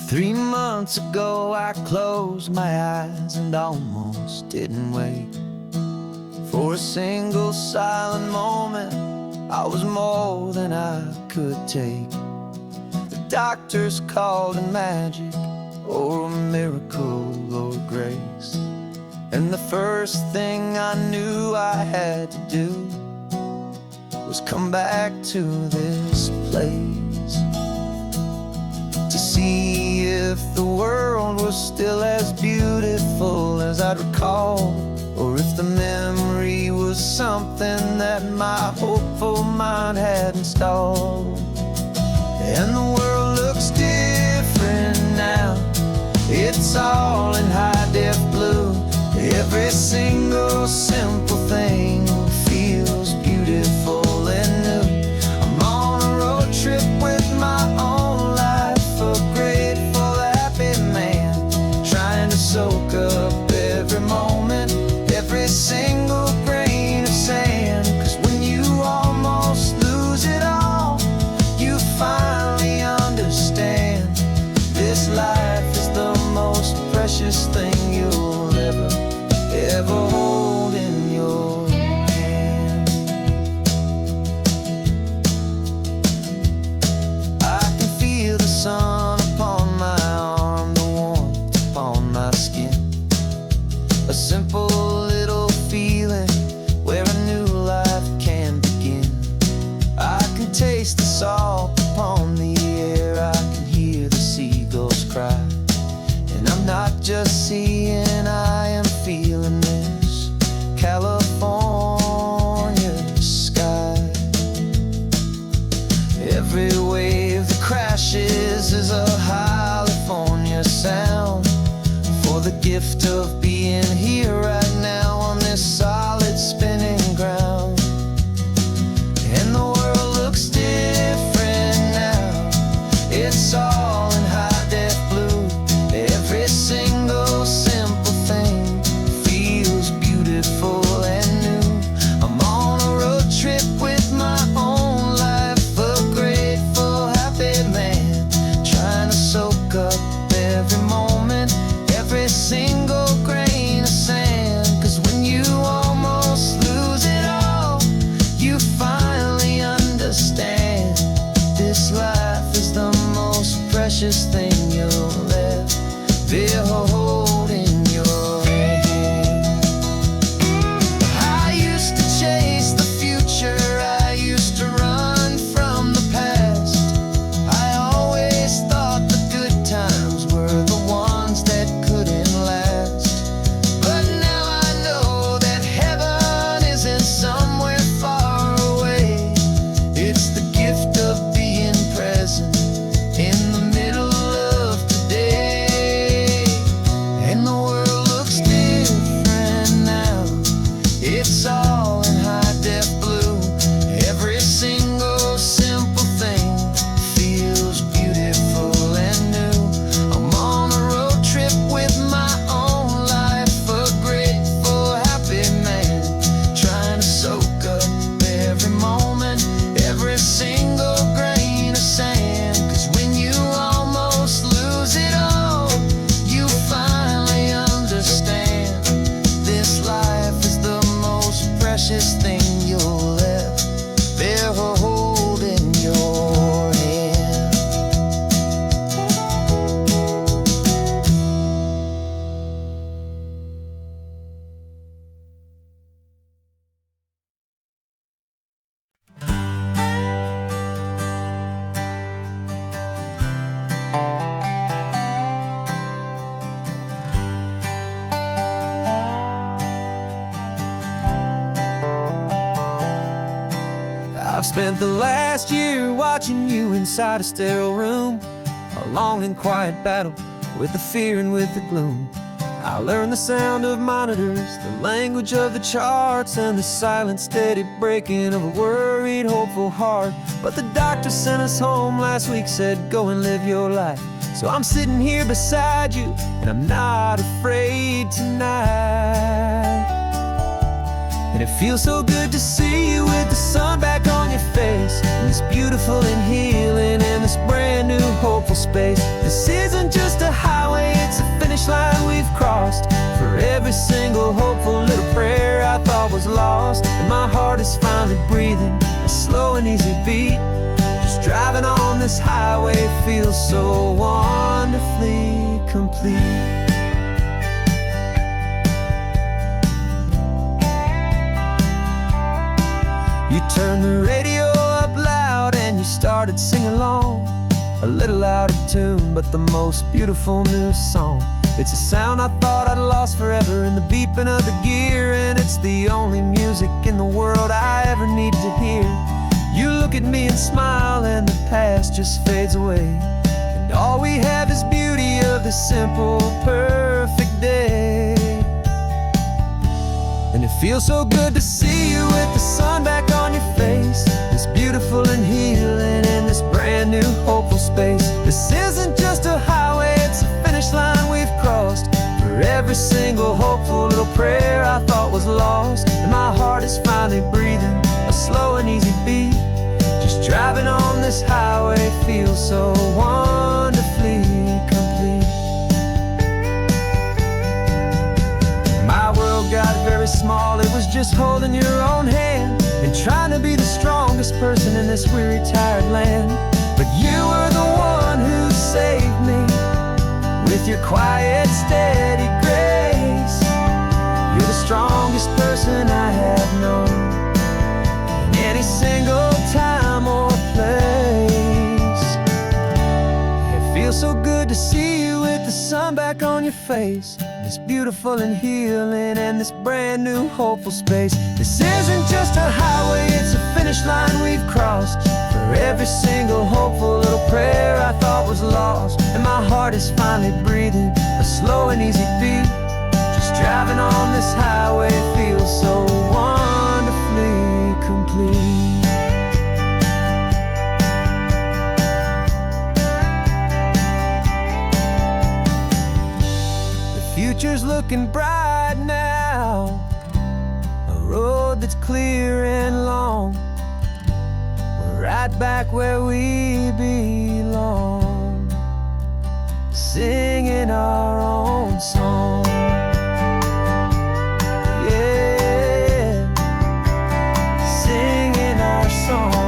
3 months ago I closed my eyes and almost didn't wait for a single silent moment. I was more than I could take. The doctors called it magic, or a miracle, or grace. And the first thing I knew I had to do was come back to this place, to see if the world was still as beautiful as I'd recall, or if the memory was something that my hopeful mind had installed. And the world looks different now. It's all in high-def blue. Every single simple thing feels beautiful and new. I'm on a road trip with my own life, a grateful, happy man, trying to soak up every moment, every single grain of sand. 'Cause when you almost lose it all, you finally understand this life is the most precious thing you'll ever hold in your hand. I can feel the sun upon my arm, the warmth upon my skin, a simple little feeling where a new life can begin. I can taste the salt upon the air, I can hear the seagulls cry, and I'm not just seeing, I am feeling this California sky. Every wave that crashes is a California sound, for the gift of being here right now on this solid spinning ground. And the world looks different now. It's all in high-def blue. Every single simple thing feels beautiful and new. I'm on a road trip with my own life, a grateful, happy man, trying to soak up every moment, every single grain of sand. 'Cause when you almost lose it all, you finally understand this life is the most precious thing you'll ever hold in your hand. I used to chase the future, I used to run from the past. I always thought the good times were the ones that couldn't last. But now I know that heaven isn't somewhere far away. It's the gift of being present in the middle of today. And the world looks different now. It's all in high-def blue. Every single simple thing feels beautiful and new. I'm on a road trip with my own life, a grateful, happy man, trying to soak up every moment, every single grain of sand. 'Cause when you almost lose it all, you finally understand this life is the most precious thing you'll ever hold in your hand. I've spent the last year watching you inside a sterile room, a long and quiet battle with the fear and with the gloom. I learned the sound of monitors, the language of the charts, and the silent, steady breaking of a worried, hopeful heart. But the doctor sent us home last week, said, go and live your life. So I'm sitting here beside you, and I'm not afraid tonight. And it feels so good to see you with the sun back on your face, and this beautiful and healing in this brand new hopeful space. This isn't just single hopeful little prayer I thought was lost. And my heart is finally breathing a slow and easy beat. Just driving on this highway feels so wonderfully complete. You turned the radio up loud and you started singing along. A little out of tune, but the most beautiful new song. It's a sound I thought I'd lost forever in the beeping of the gear. And it's the only music in the world I ever need to hear. You look at me and smile and the past just fades away. And all we have is beauty of this simple, perfect day. And it feels so good to see you with the sun back on your face. This beautiful and healing in this brand new hopeful space. This isn't just a highway, it's a finish line we've crossed. For every single hopeful little prayer I thought was lost. And my heart is finally breathing a slow and easy beat. Just driving on this highway feels so wonderfully complete. My world got very small, it was just holding your own hand and trying to be the strongest person in this weary, tired land. But you were the one who saved me with your quiet, steady grace. You're the strongest person I have known in any single time or place. It feels so good to see you with the sun back on your face. This beautiful and healing and this brand new hopeful space. This isn't just a highway, it's a finish line we've crossed. For every single hopeful little prayer I thought was lost. And my heart is finally breathing a slow and easy beat. Just driving on this highway feels so wonderfully complete. Future's looking bright now, a road that's clear and long. We're right back where we belong, singing our own song. Yeah, singing our song.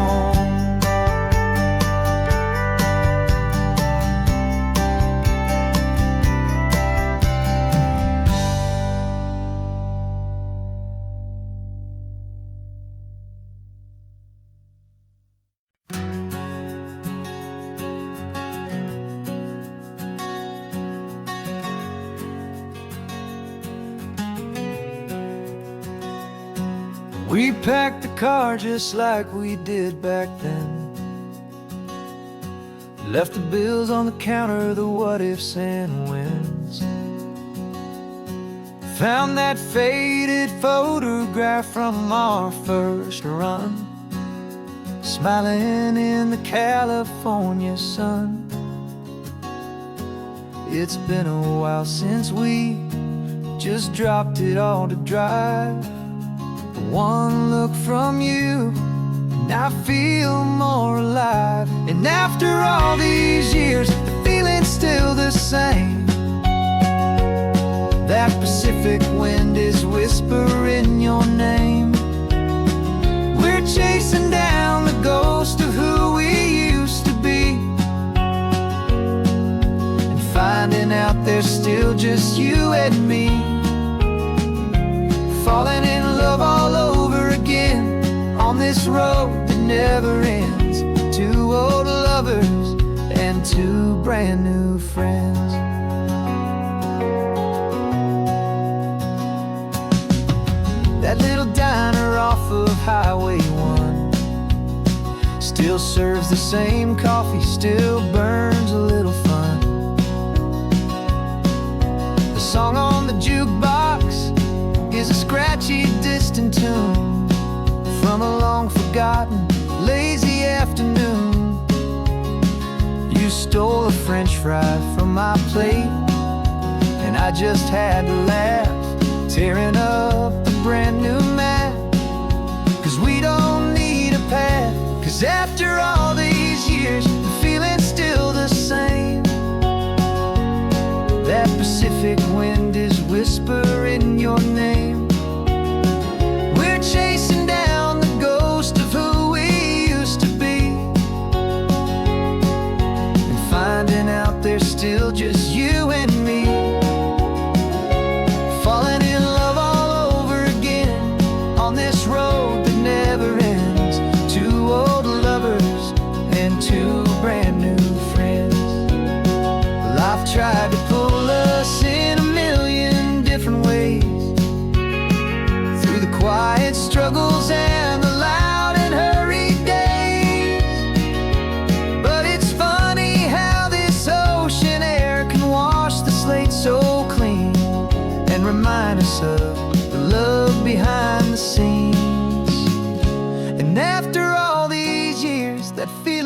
We packed the car just like we did back then. Left the bills on the counter, the what ifs and whens. Found that faded photograph from our first run, smiling in the California sun. It's been a while since we just dropped it all to drive. One look from you and I feel more alive. And after all these years, the feeling's still the same. That Pacific wind is whispering your name. We're chasing down the ghost of who we used to be, and finding out there's still just you and me. Falling in love all over again on this road that never ends. Two old lovers and two brand new friends. That little diner off of Highway 1 still serves the same coffee, still burns a little fun. The song on the jukebox is a scratchy, distant tune from a long-forgotten, lazy afternoon. You stole a French fry from my plate, and I just had to laugh, tearing up the brand new map. 'Cause we don't need a path, 'cause after all these years, the feeling's still the same. That Pacific wind is whispering your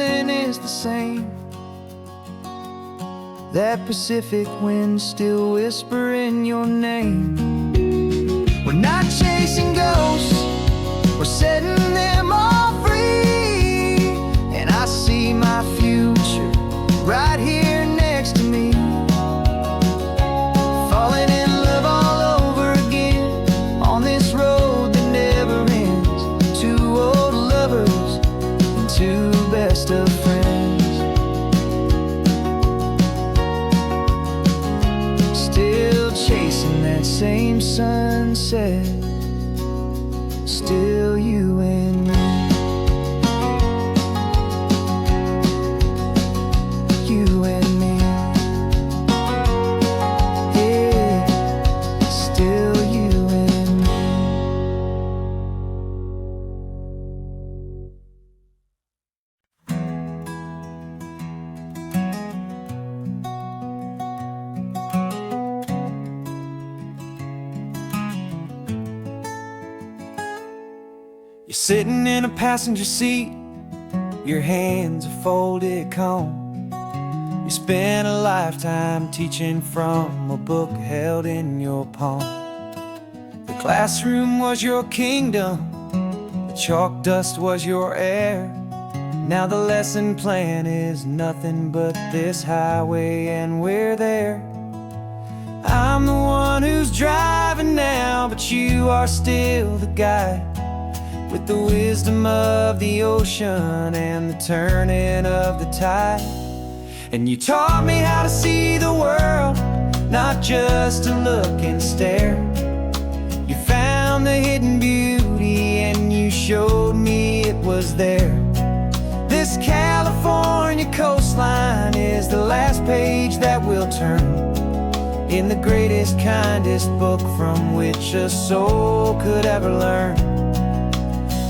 feeling is the same. That Pacific wind still whispering your name. We're not chasing ghosts, we're setting them all free. And I see my future right here next to me. Falling in love all over again on this road that never ends. Two old lovers and two best of friends. Still chasing that same sunset. Still you and me. You and me. Yeah, still you and me. You're sitting in a passenger seat, your hands are folded calm. You spent a lifetime teaching from a book held in your palm. The classroom was your kingdom, the chalk dust was your air. Now the lesson plan is nothing but this highway and we're there. I'm the one who's driving now, but you are still the guide, with the wisdom of the ocean and the turning of the tide. And you taught me how to see the world, not just to look and stare. You found the hidden beauty and you showed me it was there. This California coastline is the last page that we'll turn in the greatest, kindest book from which a soul could ever learn.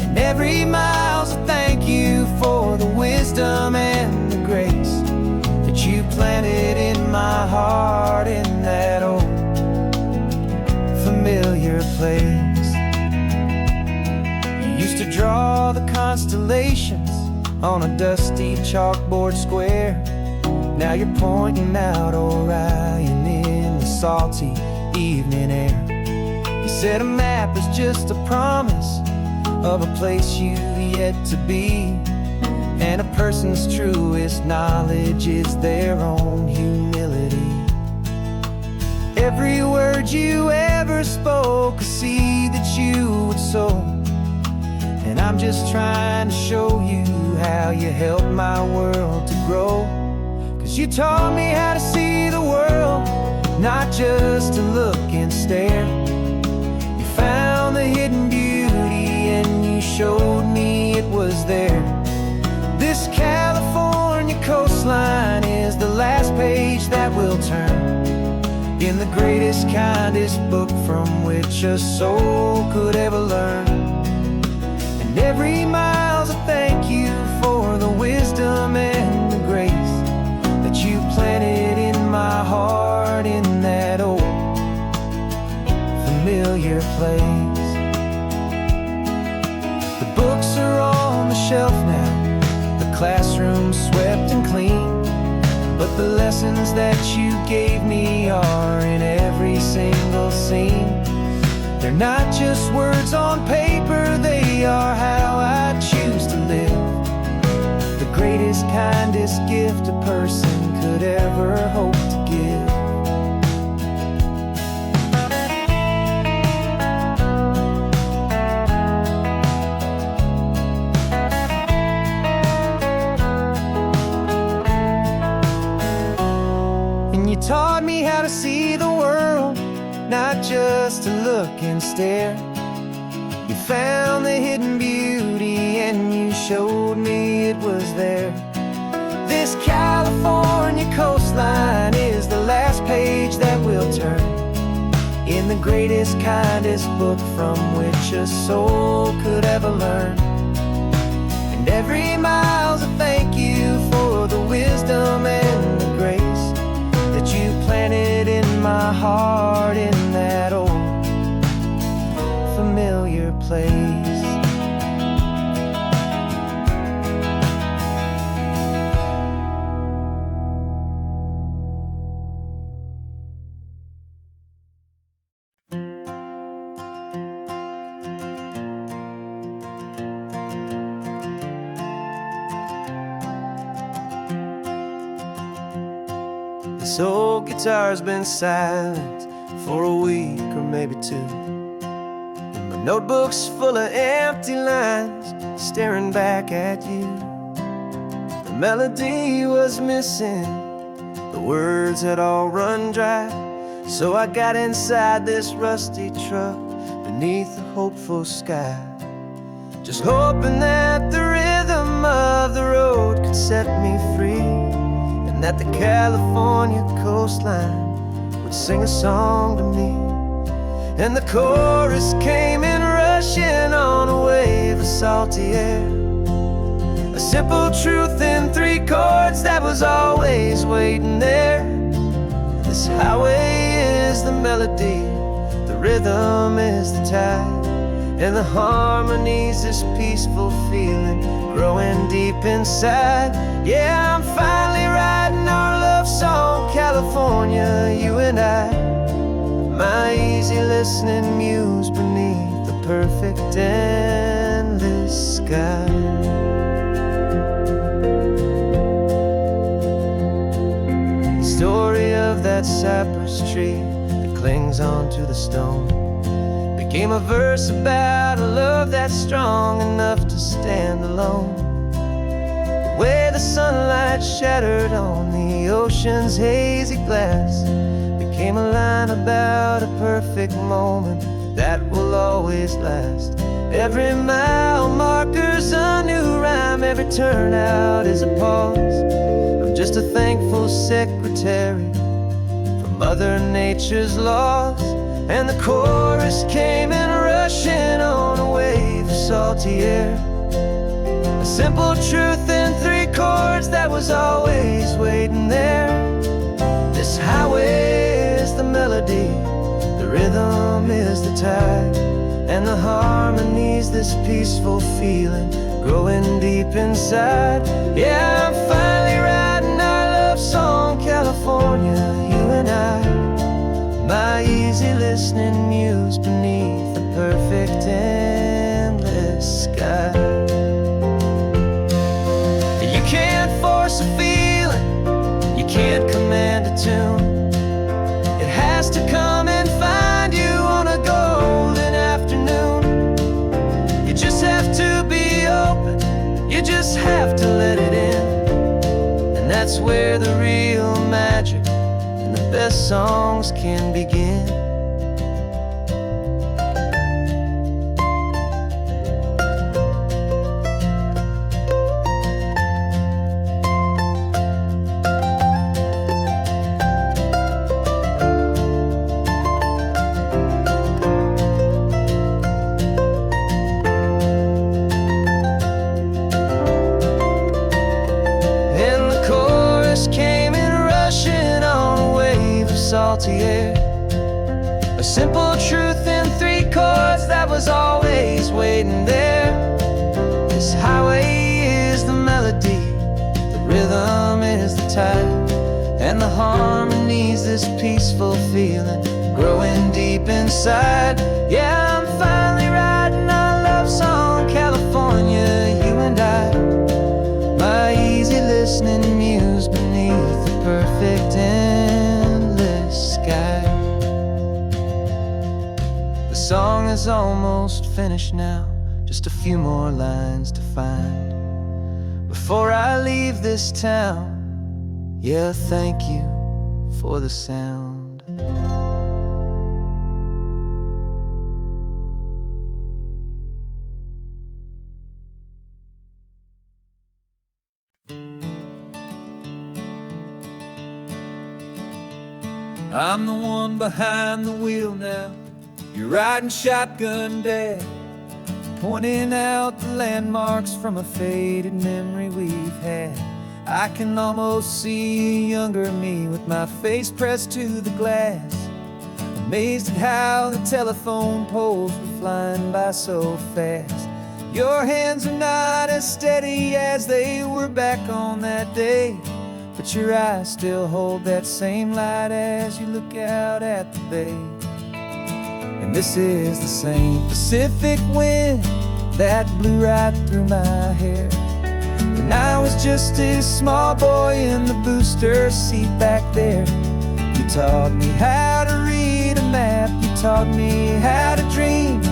And every mile's a thank you for the wisdom and the grace that you planted in my heart in that old familiar place. You used to draw the constellations on a dusty chalkboard square. Now you're pointing out Orion in the salty evening air. You said a map is just a promise of a place you've yet to be, and a person's truest knowledge is their own humility. Every word you ever spoke, a seed that you would sow, and I'm just trying to show you how you helped my world to grow. 'Cause you taught me how to see the world, not just to look and stare. You found the hidden beauty and you showed me it was there. This California coastline is the last page that we'll turn in the greatest, kindest book from which a soul could ever learn. And every mile's a thank you for the wisdom and the grace that you planted in my heart in that old familiar place. The books are on the shelf now, the classroom swept and clean, but the lessons that you gave me are in every single scene. They're not just words on paper, they are how I choose to live. The greatest, kindest gift a person could ever hope to give. And you taught me how to see the world, not just to look and stare. You found the hidden beauty and you showed me it was there. This California coastline is the last page that we'll turn in the greatest, kindest book from which a soul could ever learn. And every mile's a thank you for the wisdom and the grace that you planted in my heart in that old familiar place. This old guitar's been silent for a week or maybe two, and my notebook's full of empty lines staring back at you. The melody was missing, the words had all run dry, so I got inside this rusty truck beneath a hopeful sky, just hoping that the rhythm of the road could set me free, and that the California coastline would sing a song to me. And the chorus came in rushing on a wave of salty air, a simple truth in 3 chords that was always waiting there. This highway is the melody, the rhythm is the tide, and the harmony's this peaceful feeling growing deep inside. Yeah, I'm finally writing our love song, California, you and I, my easy listening muse beneath the perfect endless sky. The story of that cypress tree that clings onto the stone became a verse about a love that's strong enough to stand alone. The way the sunlight shattered on the ocean's hazy glass became a line about a perfect moment that will always last. Every mile marker's a new rhyme, every turnout is a pause. I'm just a thankful secretary for Mother Nature's laws. And the chorus came in rushing on a wave of salty air, a simple truth in 3 chords that was always waiting there. This highway is the melody, the rhythm is the tide, and the harmony's this peaceful feeling growing deep inside. Yeah, I'm finally writing our love song, California, you and I, my easy listening muse beneath the perfect endless sky. You can't force a feeling, you can't command a tune. It has to come and find you on a golden afternoon. You just have to be open, you just have to let it in, and that's where the real magic, the best songs can begin. And the chorus came in rushing on a wave of salty air, a simple truth in 3 chords that was always waiting there. This highway is the melody, the rhythm is the tide, and the harmony's this peaceful feeling growing deep inside. Yeah, I'm finally writing our love song, California, you and I, my easy listening muse beneath the perfect endless sky. The song is almost finished now, just a few more lines to find before I leave this town. Yeah, thank you for the sound. I'm the one behind the wheel now, you're riding shotgun, Dad, pointing out the landmarks from a faded memory we've had. I can almost see a younger me with my face pressed to the glass, amazed at how the telephone poles were flying by so fast. Your hands are not as steady as they were back on that day, but your eyes still hold that same light as you look out at the bay. And this is the same Pacific wind that blew right through my hair. When I was just a small boy in the booster seat back there, you taught me how to read a map, you taught me how to dream,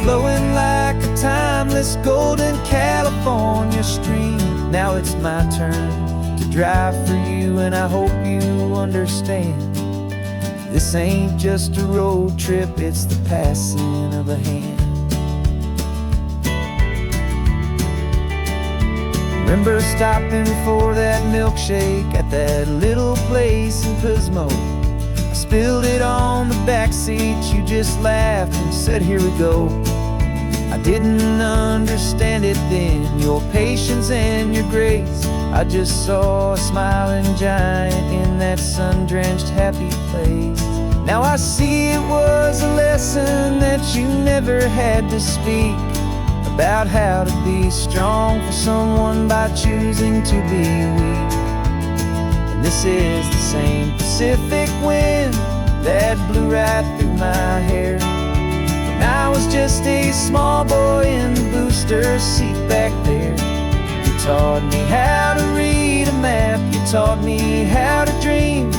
flowing like a timeless golden California stream. Now it's my turn to drive for you, and I hope you understand. This ain't just a road trip, it's the passing of a hand. Remember stopping for that milkshake at that little place in Pismo. I spilled it on the back seat, you just laughed and said, here we go. I didn't understand it then, your patience and your grace. I just saw a smiling giant in that sun-drenched happy place. Now I see it was a lesson that you never had to speak, about how to be strong for someone by choosing to be weak. And this is the same Pacific wind that blew right through my hair when I was just a small boy in the booster seat back there. You taught me how to read a map, you taught me how to dream,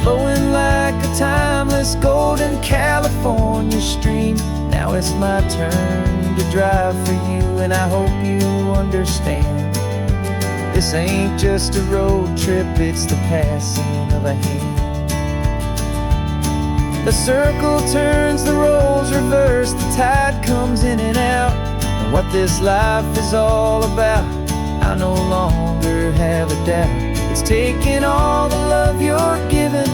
flowing like a timeless golden California stream. Now it's my turn to drive for you, and I hope you understand. This ain't just a road trip, it's the passing of a hand. The circle turns, the roles reverse, the tide comes in and out. And what this life is all about, I no longer have a doubt. It's taking all the love you're giving,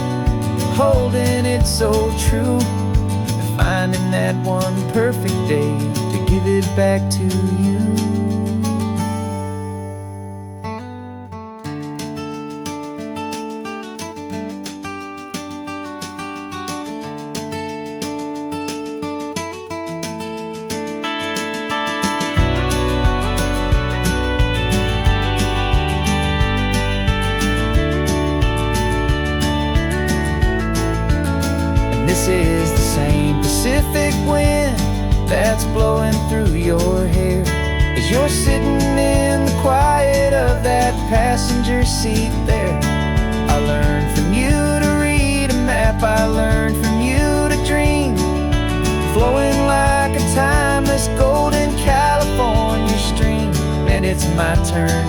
holding it so true, and finding that one perfect day to give it back to you. This is the same Pacific wind that's blowing through your hair as you're sitting in the quiet of that passenger seat there. I learned from you to read a map, I learned from you to dream, flowing like a timeless golden California stream. And it's my turn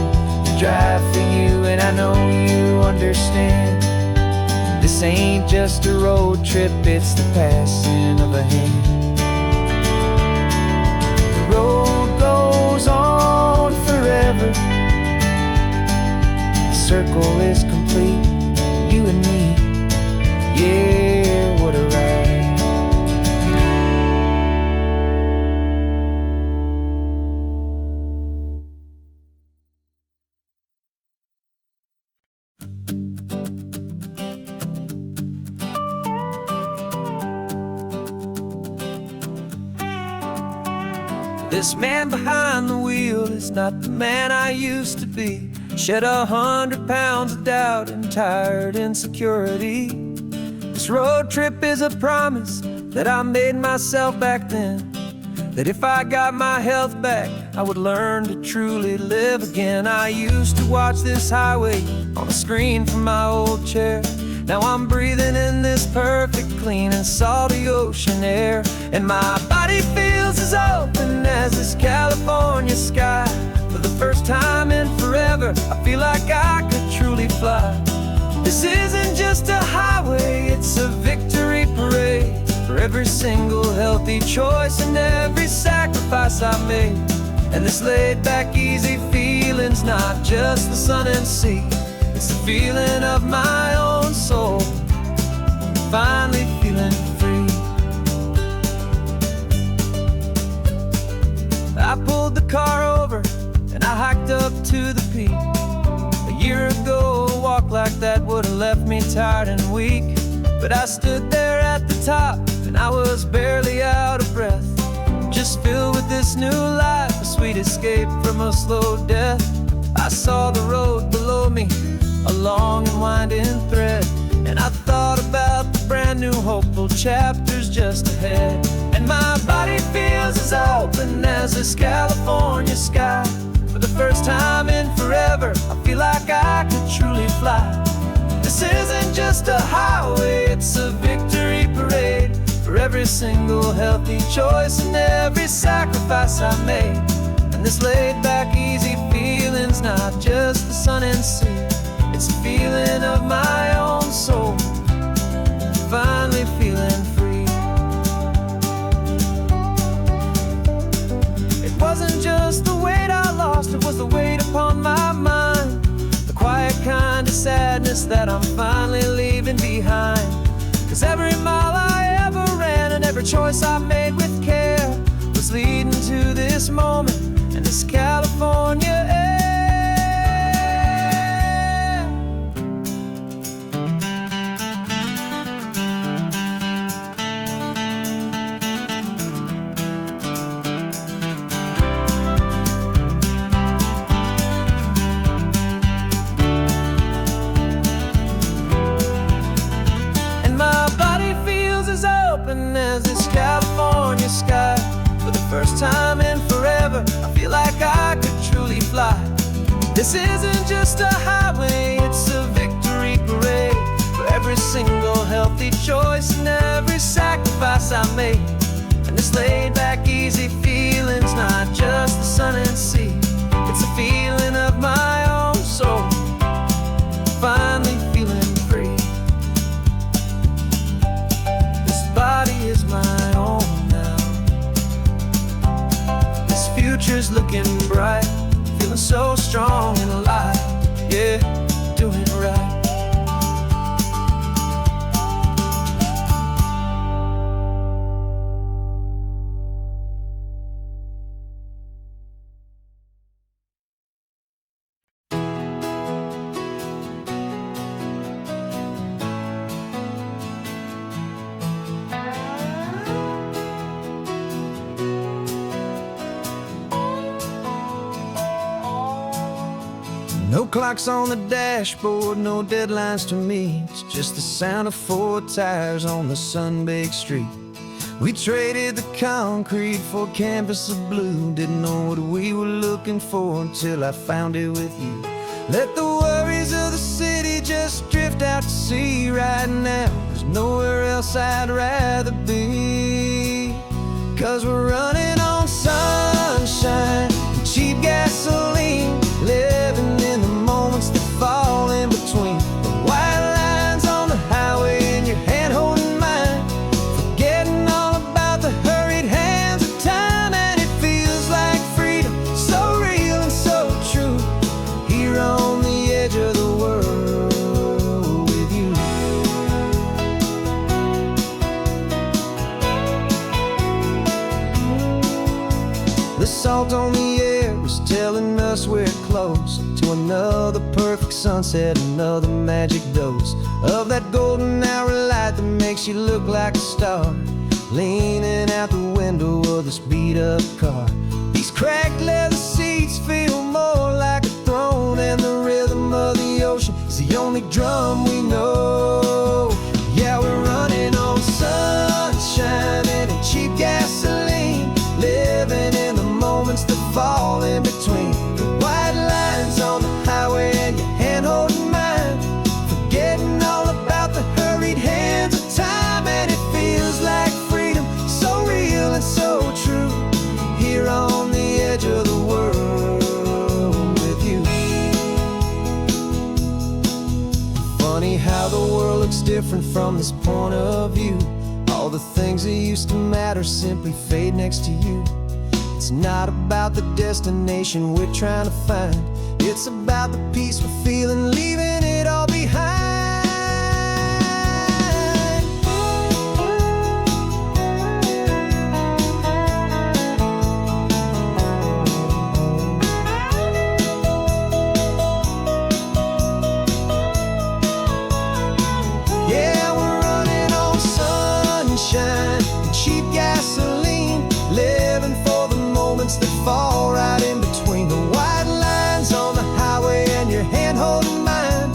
to drive for you, and I know you understand. This ain't just a road trip, it's the passing of a hand. The road goes on forever, the circle is complete, you and me, yeah, what a ride. This man behind the wheel is not the man I used to be. Shed 100 pounds of doubt and tired insecurity. This road trip is a promise that I made myself back then, that if I got my health back, I would learn to truly live again. I used to watch this highway on a screen from my old chair. Now I'm breathing in this perfect, clean and salty ocean air, and my body feels as open as this California sky. For the first time in forever, I feel like I could truly fly. This isn't just a highway, it's a victory parade for every single healthy choice and every sacrifice I made. And this laid back, easy feeling's not just the sun and sea, it's the feeling of my own soul, finally feeling free. I pulled the car over and I hiked up to the peak. A year ago, a walk like that would've left me tired and weak, but I stood there at the top and I was barely out of breath, just filled with this new life, a sweet escape from a slow death. I saw the road below me, a long and winding thread, and I thought about the brand new hopeful chapters just ahead. And my body feels as open as this California sky. For the first time in forever, I feel like I could truly fly. This isn't just a highway, it's a victory parade for every single healthy choice and every sacrifice I made. And this laid back, easy feeling's not just the sun and sea, it's a feeling of my own soul, finally feeling free. It wasn't just the weight I lost, it was the weight upon my mind, the quiet kind of sadness that I'm finally leaving behind. 'Cause every mile I ever ran and every choice I made with care was leading to this moment and this California air. As this California sky, for the first time in forever, I feel like I could truly fly. This isn't just a highway, it's a victory parade for every single healthy choice and every sacrifice I made. And this laid back, easy feeling's not just the sun and sea, it's a feeling of my own soul, finally feeling free. Body is my own now. This future's looking bright, feeling so strong and alive. Yeah, doing right. No clocks on the dashboard, no deadlines to meet, just the sound of 4 tires on the sun-baked street. We traded the concrete for a canvas of blue, didn't know what we were looking for until I found it with you. Let the worries of the city just drift out to sea right now. There's nowhere else I'd rather be, 'cause we're running on sunshine and cheap gasoline, living in the moments that fall in between the white lines on the highway and your hand holding mine, forgetting all about the hurried hands of time. And it feels like freedom, so real and so true, here on the edge of the world with you. The salt on the air is telling us we're close to another perfect sunset, another magic dose of that golden hour light that makes you look like a star, leaning out the window of this beat-up car. These cracked leather seats feel more like a throne, and the rhythm of the ocean is the only drum we know. Yeah, we're running on sunshine and cheap gasoline, living in the moments that fall in between the white lines on the highway and your hand holding mine, forgetting all about the hurried hands of time. And it feels like freedom, so real and so true, here on the edge of the world with you. Funny how the world looks different from this point of view. All the things that used to matter simply fade next to you. It's not about the destination we're trying to find, it's about the peace we're feeling, leaving it all behind. Yeah, we're running on sunshine and cheap gasoline, living for the moments that fall right in between the white lines on the highway and your hand holding mine,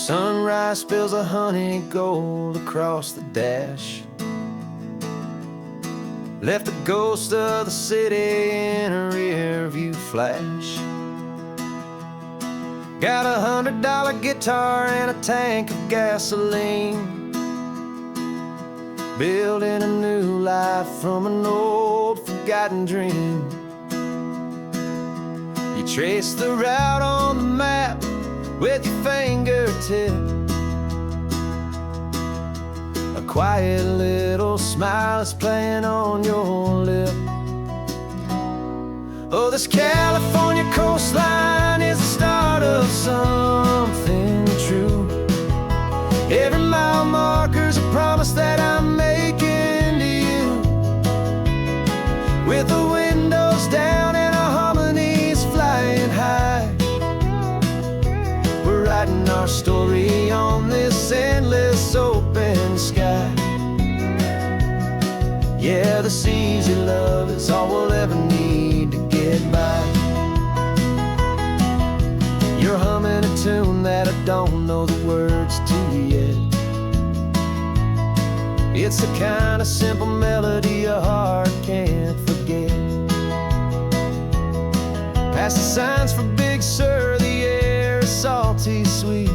Sunrise spills a honey gold across the dash. Left the ghost of the city in a rear view flash. Got a $100 guitar and a tank of gasoline, building a new life from an old forgotten dream. You trace the route on the map with your fingertip, a quiet little smile is playing on your lip. Oh, this California coastline is the start of something true. Every mile marker's a promise that I'm making to you. With the windows down and our harmonies flying high, we're writing our story on this endless open sky. Yeah, this easy love is all we'll ever need to get by. You're humming a tune that I don't know the words to yet. It's the kind of simple melody a heart can't forget. Past the signs for Big Sur, the air is salty sweet.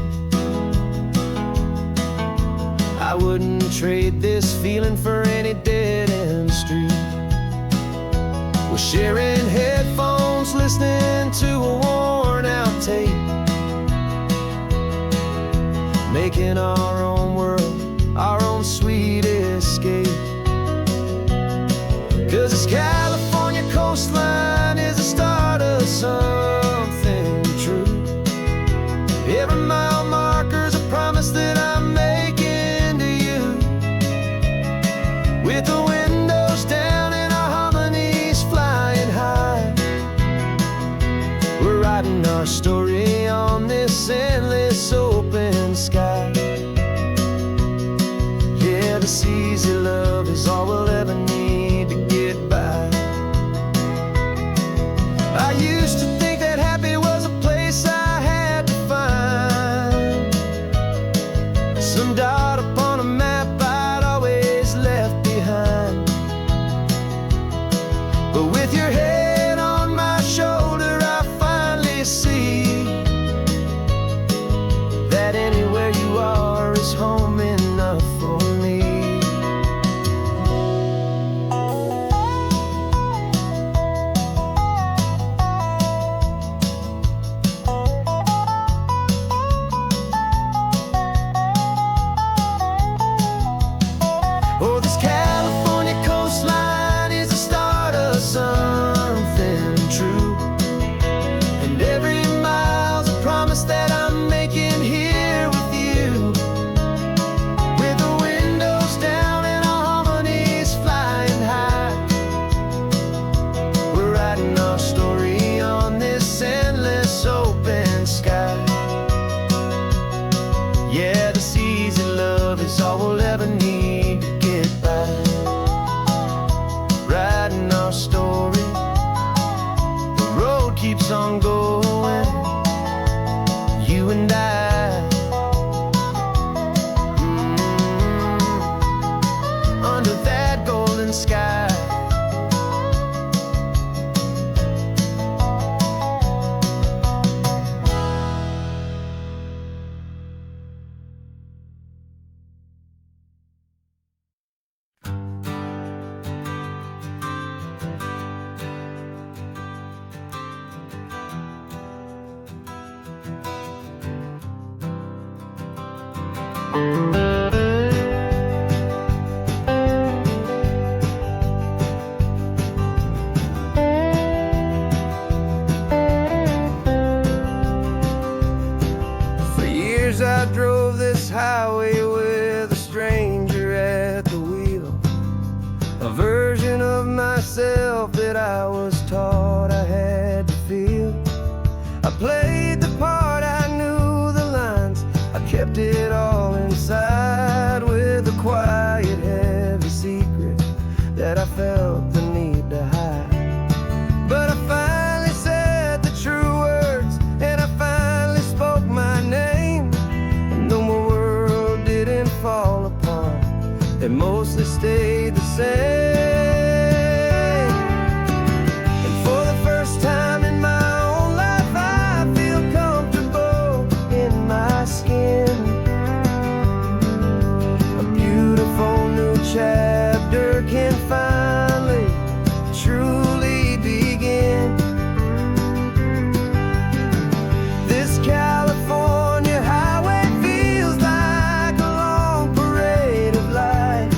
I wouldn't trade this feeling for any dead-end street. We're sharing headphones, listening to a worn-out tape, making our own world, our own sweet escape. 'Cause this California coastline is the start of something true. Every mile marker's a promise that I'm making to you. With the windows down and our harmonies flying high, we're writing our story on this endless open sky. Yeah, this easy love is all we'll ever need to get by. I used to think that happy was a place I had to find, some dot upon a map I'd always left behind. But with your head on my shoulder, I finally see that anywhere you are is home enough for me. Oh, this California coastline is the start of something true. And every mile's a promise that I'm making here with you. With the windows down and our harmonies flying high, we're writing our story on this endless open sky. Yeah, this easy love is all we'll ever need to get by. Writing our story, the road keeps on going, you and I. Under that golden sky. For years I drove this highway with a stranger at the wheel, a version of myself that I was taught I had to feel. I played the part, I knew the lines, I kept it all inside with a quiet, heavy secret that I felt the need to hide. But I finally said the true words, and I finally spoke my name. And They mostly stayed the same. And for the first time in my own life, I feel comfortable in my skin. A beautiful new chapter can finally truly begin. This California highway feels like a long parade of light,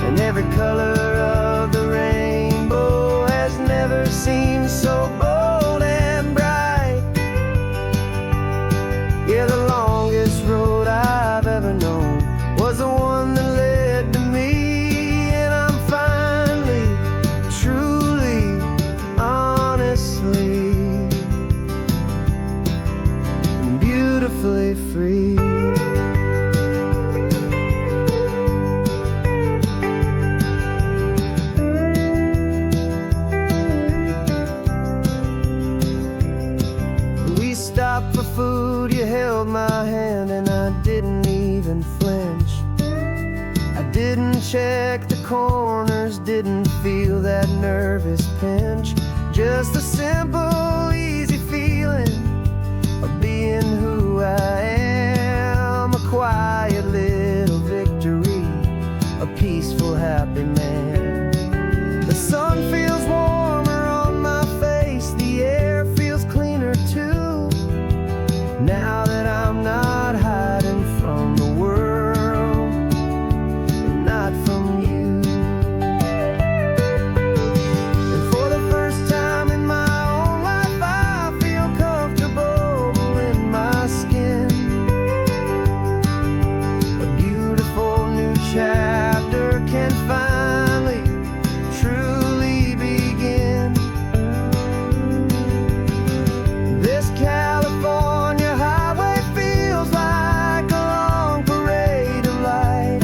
and every color of the rainbow has never seemed so bold and bright. Yeah, the longest road I've ever known was the one that led to me, and I'm finally, truly, honestly, and beautifully free. We stopped for food, you held my hand, and I didn't even flinch. I didn't check the corners, didn't feel that nervous pinch. Just a simple, easy feeling of being who I am. A quiet little victory, a peaceful, happy man. The sun feels warmer on my face, the air feels cleaner too, now that I'm not hiding from the world, and not from you. And for the first time in my own life, I feel comfortable in my skin. A beautiful new chapter can finally, truly begin. This California highway feels like a long parade of light,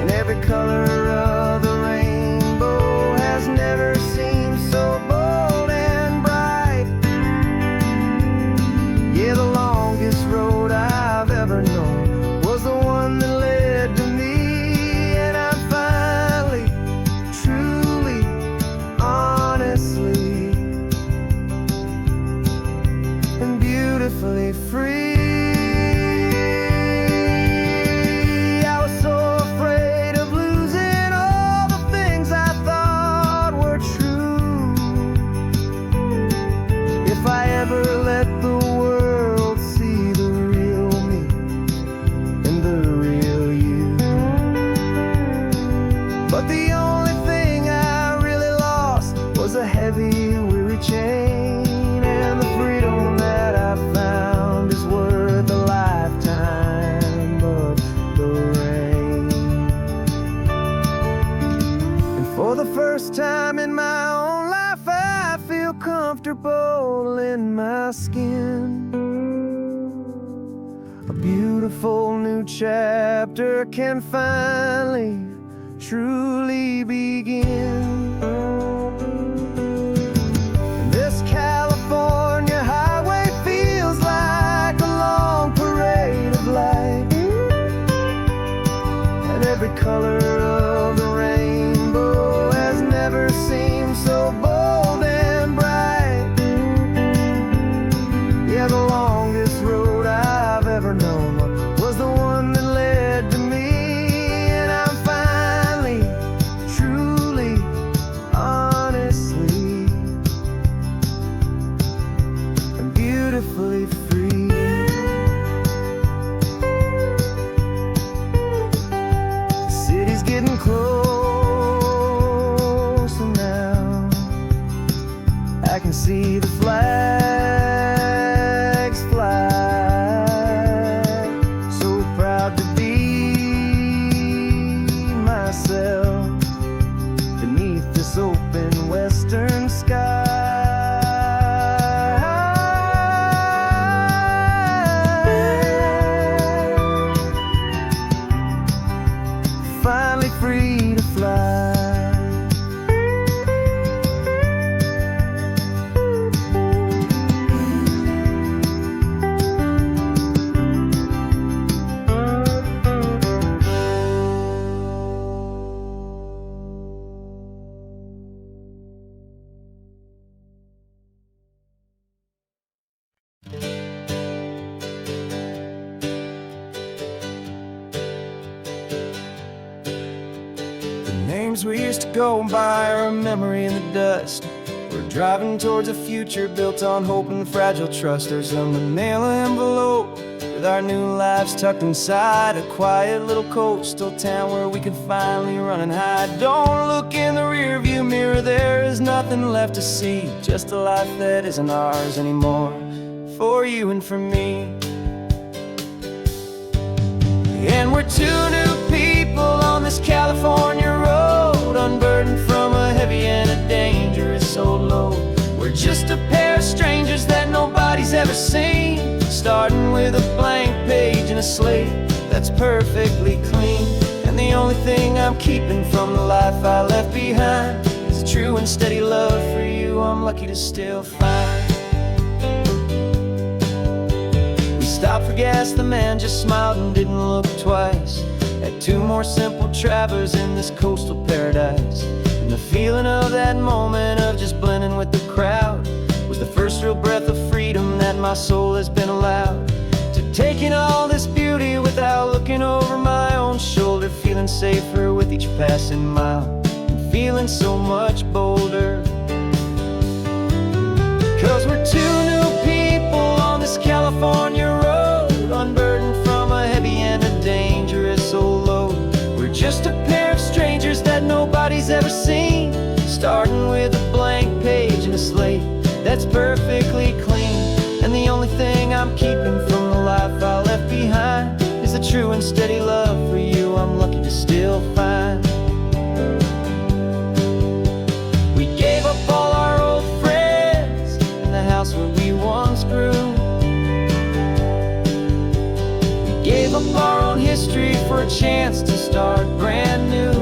and every color of the rainbow has never seemed so bold and bright. Yeah, the longest road I've ever known was the one that led to me, and I'm finally, truly, honestly, and beautifully free. I was so afraid of losing all the things I thought were true. If I ever let the world see the real me and the real you. But the only thing I really lost was a heavy, weary chain, and the freedom that I found is worth a lifetime of the rain. And for the first time in my own life, I feel comfortable in my skin. A beautiful new chapter can finally, truly begin. This California highway feels like a long parade of light, and every color of the rainbow has never seemed so bold and bright. Yeah, the longest road I've ever known was the one that led to me, and I'm finally, truly, honestly, and beautifully free. The city's dreams we used to go by are a memory in the dust. We're driving towards a future built on hope and fragile trust. There's a manila envelope with our new lives tucked inside, a quiet little coastal town where we can finally run and hide. Don't look in the rearview mirror, there is nothing left to see, just a life that isn't ours anymore, for you and for me. And we're two new people on this California road, unburdened from a heavy and a dangerous old load. We're just a pair of strangers that nobody's ever seen, starting with a blank page and a slate that's perfectly clean. And the only thing I'm keeping from the life I left behind is a true and steady love for you I'm lucky to still find. We stopped for gas, the man just smiled and didn't look twice. Had two more simple travelers in this coastal paradise. And the feeling of that moment of just blending with the crowd was the first real breath of freedom that my soul has been allowed to take in all this beauty without looking over my own shoulder, feeling safer with each passing mile and feeling so much bolder. 'Cause we're two new people on this California road, unburdened from a heavy and a dangerous old load. We're just a pair of strangers that nobody's ever seen, starting with a blank page and a slate that's perfectly clean. And the only thing I'm keeping from the life I left behind is a true and steady love for you I'm lucky to still find. We gave up all our old friends and the house where we once grew. We gave up our own history for a chance to start brand new.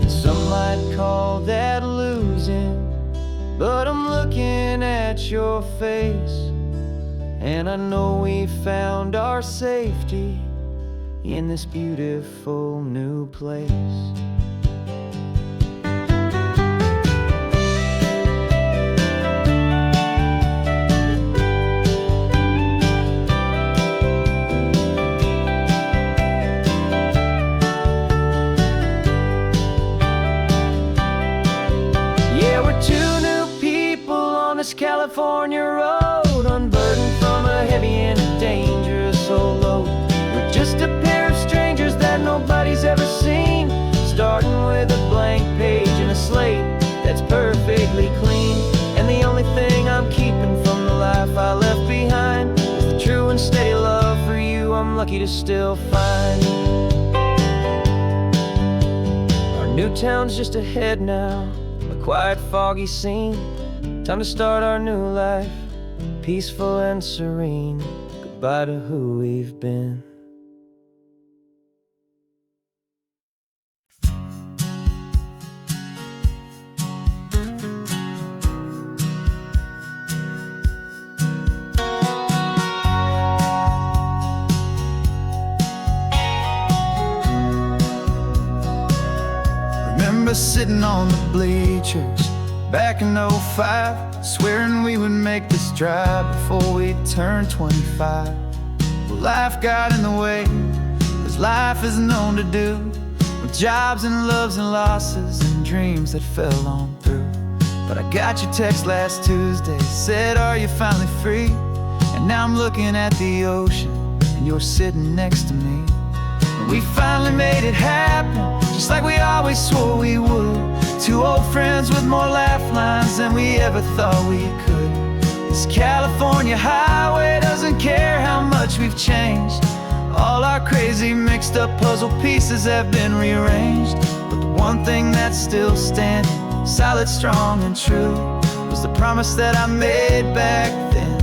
Some might call that losing, but I'm looking at your face, and I know we found our safety in this beautiful new place. California road, unburdened from a heavy and a dangerous old load. We're just a pair of strangers that nobody's ever seen, starting with a blank page and a slate that's perfectly clean. And the only thing I'm keeping from the life I left behind is the true and steady love for you I'm lucky to still find. Our new town's just ahead now, a quiet, foggy scene. Time to start our new life, peaceful and serene. Goodbye to who we've been. Remember sitting on the bleachers back in '05, swearing we would make this drive before we turned 25. Well, life got in the way, as life is known to do, with jobs and loves and losses and dreams that fell on through. But I got your text last Tuesday, said, are you finally free? And now I'm looking at the ocean, and you're sitting next to me. And we finally made it happen, just like we always swore we would. Two old friends with more laugh lines than we ever thought we could. This California highway doesn't care how much we've changed. All our crazy mixed up puzzle pieces have been rearranged. But the one thing that's still standing, solid, strong and true, was the promise that I made back then,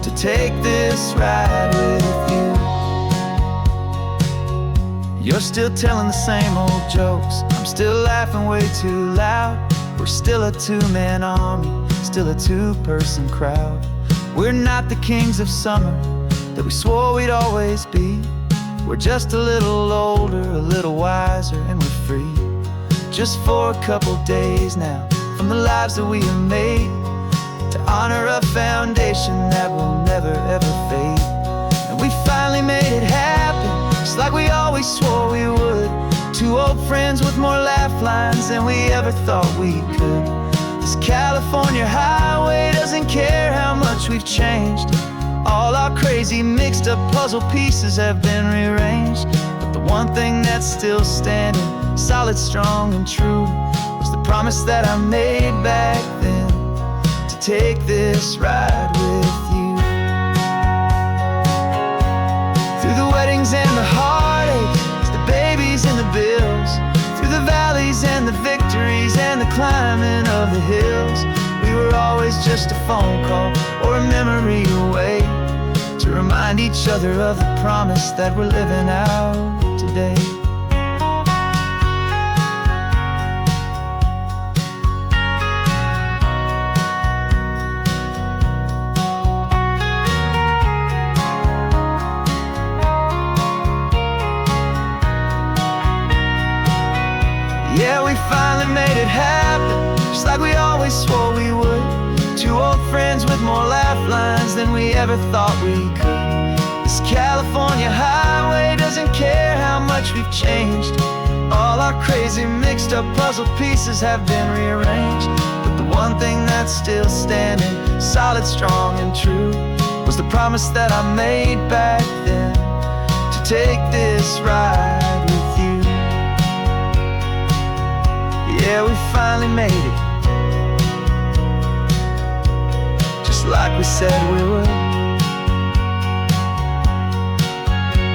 to take this ride with you. You're still telling the same old jokes, I'm still laughing way too loud. We're still a two-man army, still a two-person crowd. We're not the kings of summer that we swore we'd always be. We're just a little older, a little wiser, and we're free. Just for a couple days now, from the lives that we have made, to honor a foundation that will never ever fade. And we finally made it happen, just like we always swore we would. friends with more laugh lines than we ever thought we could. This California highway doesn't care how much we've changed. All our crazy mixed up puzzle pieces have been rearranged. But the one thing that's still standing, solid, strong, and true, was the promise that I made back then, to take this ride with you. Through the weddings and the heartaches, the babies and the bills, through the valleys and the victories and the climbing of the hills, we were always just a phone call or a memory away, to remind each other of the promise that we're living out today. Yeah, we finally made it happen, just like we always swore we would. Two old friends with more laugh lines than we ever thought we could. This California highway doesn't care how much we've changed. All our crazy mixed up puzzle pieces have been rearranged. But the one thing that's still standing, solid, strong, and true, was the promise that I made back then, to take this ride with you. Yeah, we finally made it, just like we said we would.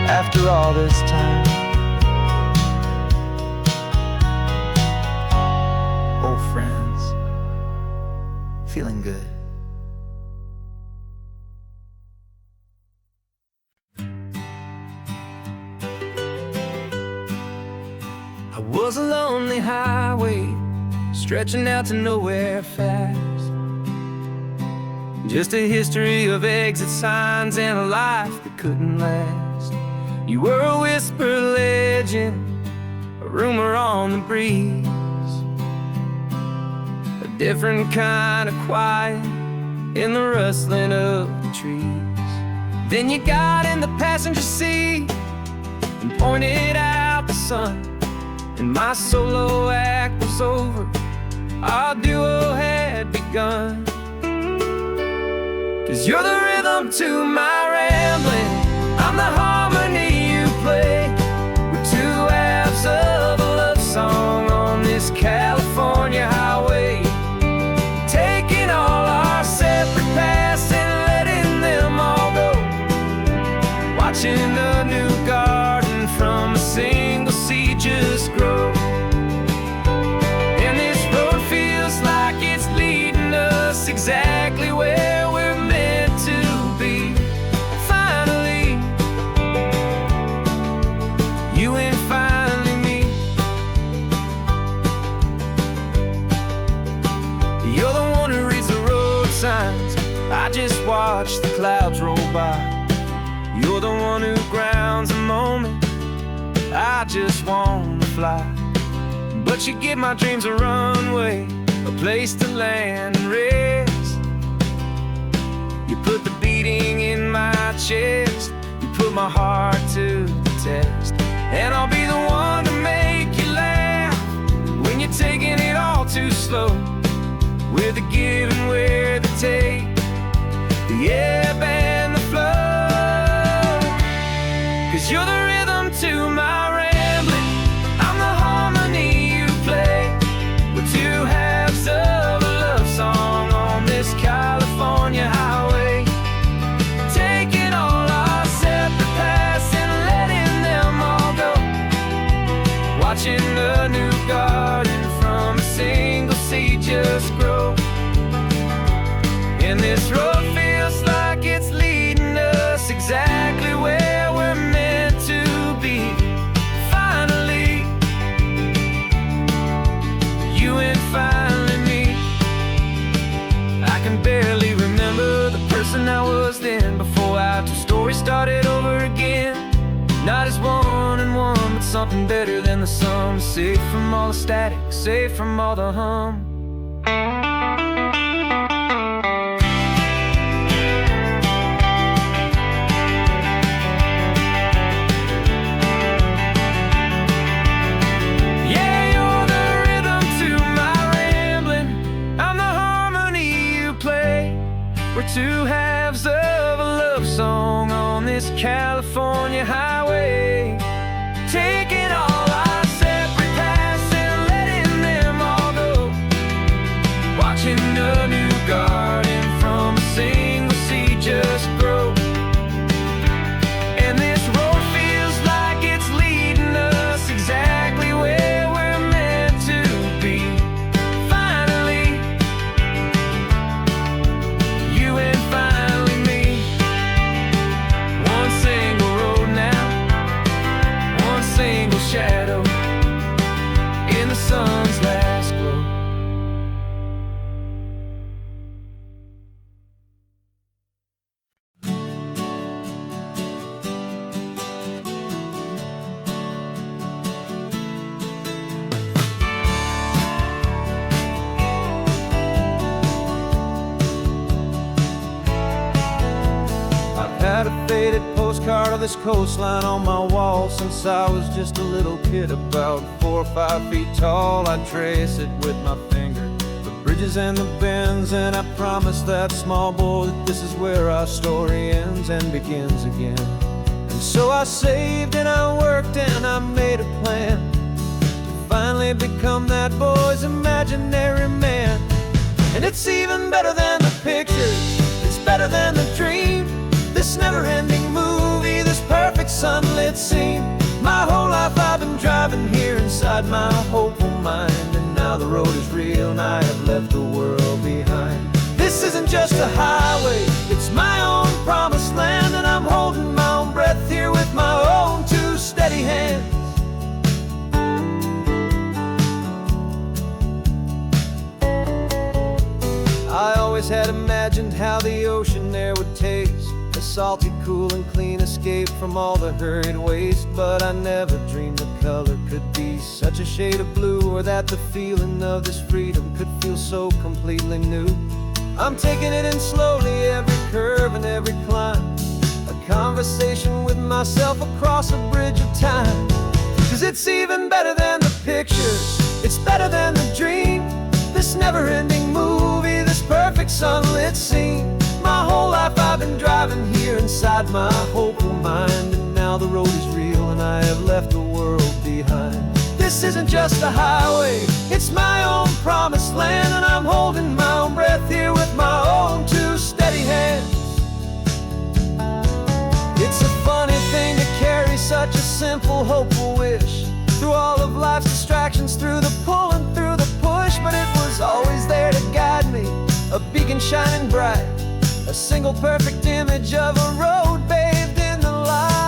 After all this time, old friends, feeling good. I was a lonely highway, stretching out to nowhere fast. Just a history of exit signs and a life that couldn't last. You were a whisper legend, a rumor on the breeze, a different kind of quiet in the rustling of the trees. Then you got in the passenger seat and pointed out the sun, and my solo act was over, our duo had begun. 'Cause you're the rhythm to my rambling, I'm the harmony you play. We're two halves of a love song on this California highway, taking all our separate paths and letting them all go, watching a new garden from a single seed just grow. And this road feels like it's leading us exactly where we're meant to be. Finally, you and finally me. You're the one who reads the road signs, I just watch the clouds roll by. You're the one who grounds the moment, I just wanna fly. But you give my dreams a runway, a place to land and rest. You put the beating in my chest, you put my heart to the test. And I'll be the one to make you laugh when you're taking it all too slow. We're the give and we're the take, the ebb and the flow. 'Cause you're the rhythm to my rambling, I'm the harmony you play. We're two halves of a love song on this California highway, taking all our separate paths and letting them all go, watching a new garden from a single seed just grow. And this road feels like it's leading us exactly where we're meant to be. Finally, you and finally me. I can barely remember the person I was then, before our two stories started over again. Not as one and one, but something better than the sum. Safe from all the static, safe from all the hum. halves of a love song on this California highway, taking all our separate paths and letting them all go, watching a new garden from a single seed just grow. And this road feels like it's leading us exactly where we're meant to be. Finally, you and finally me. One single road now, one single shadow in the sun's last glow. Had a faded postcard of this coastline on my wall since I was just a little kid, about 4 or 5 feet tall. I'd trace it with my finger, the bridges and the bends, and I promised that small boy that this is where our story ends and begins again. And so I saved and I worked and I made a plan to finally become that boy's imaginary man. And it's even better than the pictures, it's better than the dream, this never-ending movie, this perfect sunlit scene. My whole life I've been driving here inside my hopeful mind, and now the road is real and I have left the world behind. This isn't just a highway, it's my own promised land, and I'm holding my own breath here with my own two steady hands. I always had imagined how the ocean there would taste, a salty, cool and clean escape from all the hurried waste. But I never dreamed the color could be such a shade of blue, or that the feeling of this freedom could feel so completely new. I'm taking it in slowly, every curve and every climb, a conversation with myself across a bridge of time. 'Cause it's even better than the pictures, it's better than the dream, this never-ending movie, this perfect sunlit scene. My whole life I've been driving here inside my hopeful mind, and now the road is real and I have left the world behind. This isn't just a highway, it's my own promised land, and I'm holding my own breath here with my own two steady hands. It's a funny thing to carry such a simple, hopeful wish through all of life's distractions, through the pull and through the push, but it was always there to guide me, a beacon shining bright, a single perfect image of a road bathed in the light.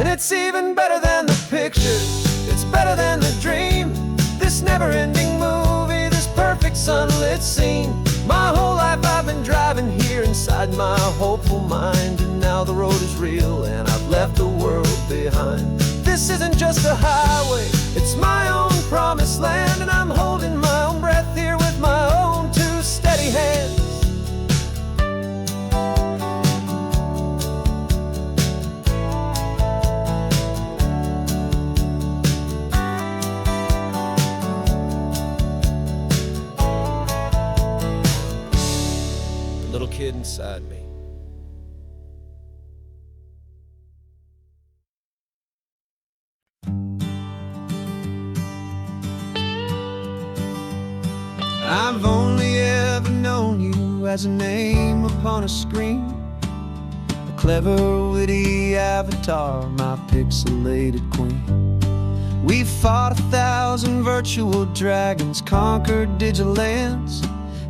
And it's even better than the pictures, it's better than the dream, this never-ending movie, this perfect sunlit scene. My whole life I've been driving here inside my hopeful mind, and now the road is real and I've left the world behind. This isn't just a highway, it's my own promised land, and I'm holding my own breath here with my own two steady hands. Little kid inside me. I've only ever known you as a name upon a screen, a clever, witty avatar, my pixelated queen. We fought 1,000 virtual dragons, conquered digital lands,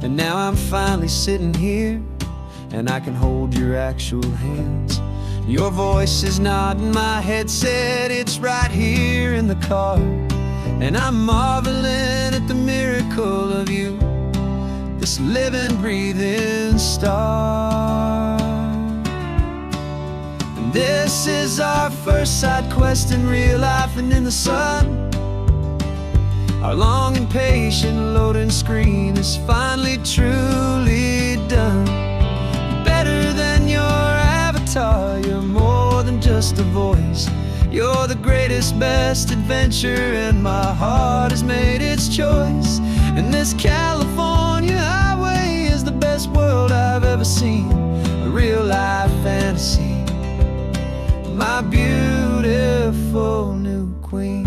and now I'm finally sitting here, and I can hold your actual hands. Your voice is not in my headset, it's right here in the car, and I'm marveling at the miracle of you, this living, breathing star. And this is our first side quest in real life and in the sun. Our long and patient loading screen is finally truly done. just a voice. You're the greatest, best adventure, and my heart has made its choice. And this California highway is the best world I've ever seen, a real life fantasy, my beautiful new queen.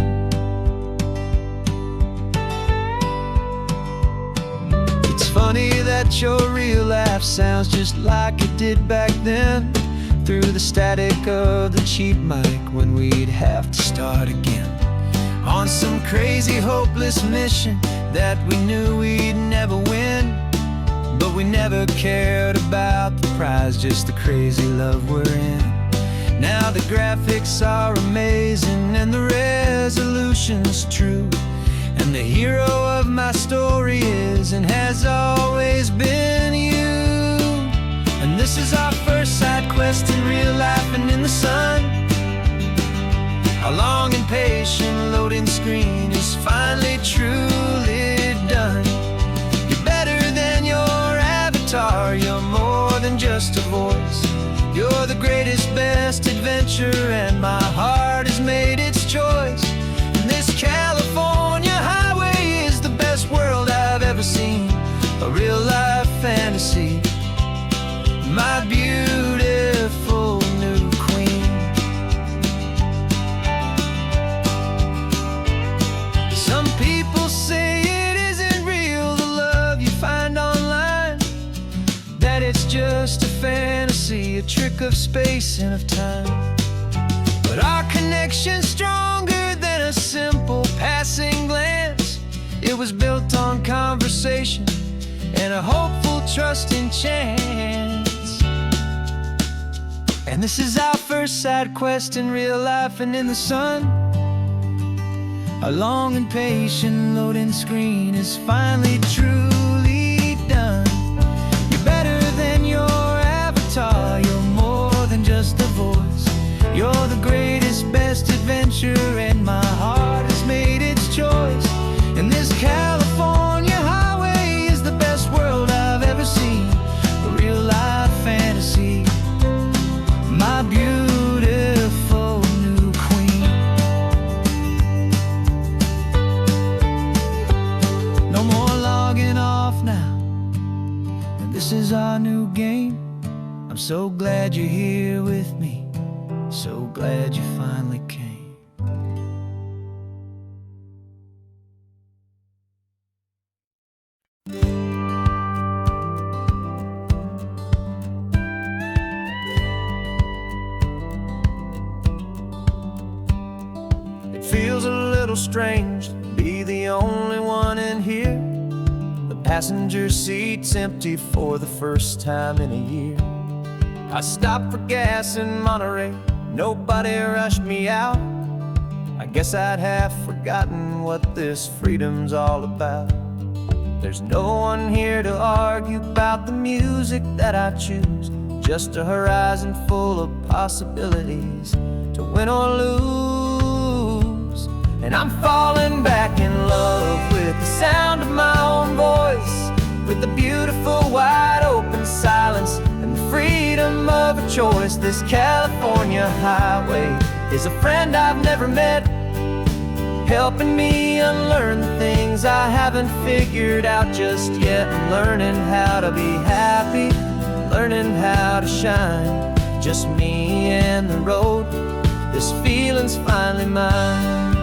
It's funny that your real life sounds just like it did back then, through the static of the cheap mic when we'd have to start again, on some crazy hopeless mission that we knew we'd never win. But we never cared about the prize, just the crazy love we're in. Now the graphics are amazing and the resolution's true, and the hero of my story is and has always been you. And this is our first side quest in real life and in the sun. Our long and patient loading screen is finally truly done. You're better than your avatar, you're more than just a voice. You're the greatest, best adventure, and my heart has made its choice. And this California highway is the best world I've ever seen, a real life fantasy, my beautiful new queen. Some people say it isn't real, the love you find online, that it's just a fantasy, a trick of space and of time. But our connection's stronger than a simple passing glance. It was built on conversation and a hopeful, trusting chance. And this is our first side quest in real life and in the sun. Our long and patient loading screen is finally truly done. You're better than your avatar, you're more than just a voice. You're the greatest, best adventure, and my heart has made its choice. And this California highway is the best world I've ever seen, a real life fantasy, my beautiful new queen. No more logging off now, and this is our new game. I'm so glad you're here with me, so glad you finally came. It feels a little strange to be the only one in here. The passenger seat's empty for the first time in a year. I stopped for gas in Monterey, nobody rushed me out. I guess I'd have forgotten what this freedom's all about. There's no one here to argue about the music that I choose, just a horizon full of possibilities to win or lose. And I'm falling back in love with the sound of my own voice, with the beautiful wide open silence and the freedom of a choice. This California highway is a friend I've never met, helping me unlearn the things I haven't figured out just yet. I'm learning how to be happy, learning how to shine, just me and the road. This feeling's finally mine.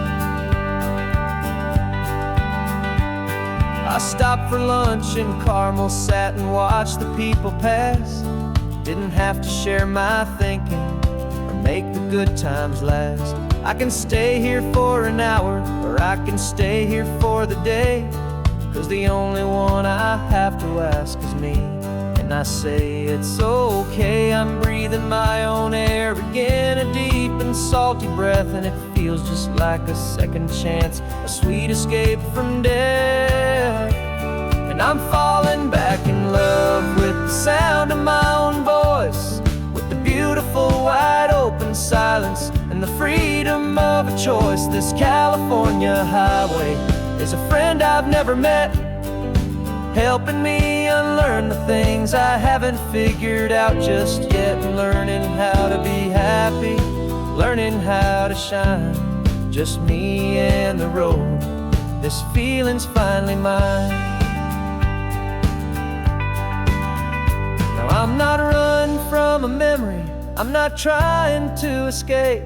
I stopped for lunch in Carmel, sat and watched the people pass. Didn't have to share my thinking or make the good times last. I can stay here for an hour, or I can stay here for the day, 'cause the only one I have to ask is me. And I say it's okay, I'm breathing my own air again, a deep and salty breath, and it feels just like a second chance, a sweet escape from death. And I'm falling back in love with the sound of my own voice, with the beautiful wide open silence and the freedom of a choice. This California highway is a friend I've never met, helping me unlearn the things I haven't figured out just yet, and learning how to be happy, learning how to shine. Just me and the road, this feeling's finally mine. Now I'm not running from a memory, I'm not trying to escape.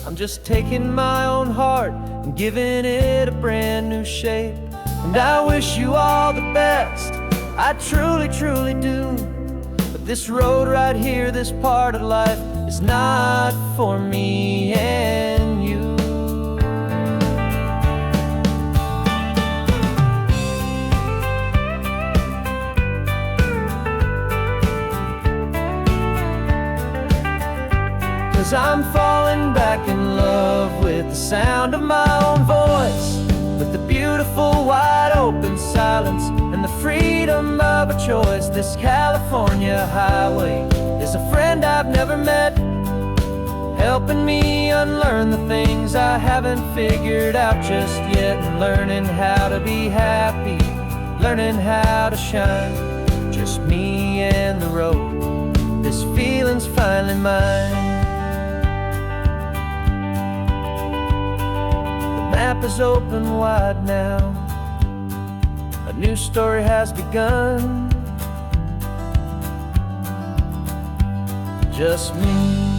I'm just taking my own heart and giving it a brand new shape. And I wish you all the best, I truly, truly do. But this road right here, this part of life, is not for me and you. Cause I'm falling back in love with the sound of my own voice, with the beautiful wide open silence and the freedom of a choice. This California highway is a friend I've never met, helping me unlearn the things I haven't figured out just yet, and learning how to be happy, learning how to shine. Just me and the road, this feeling's finally mine. The map is open wide now, a new story has begun. Just me.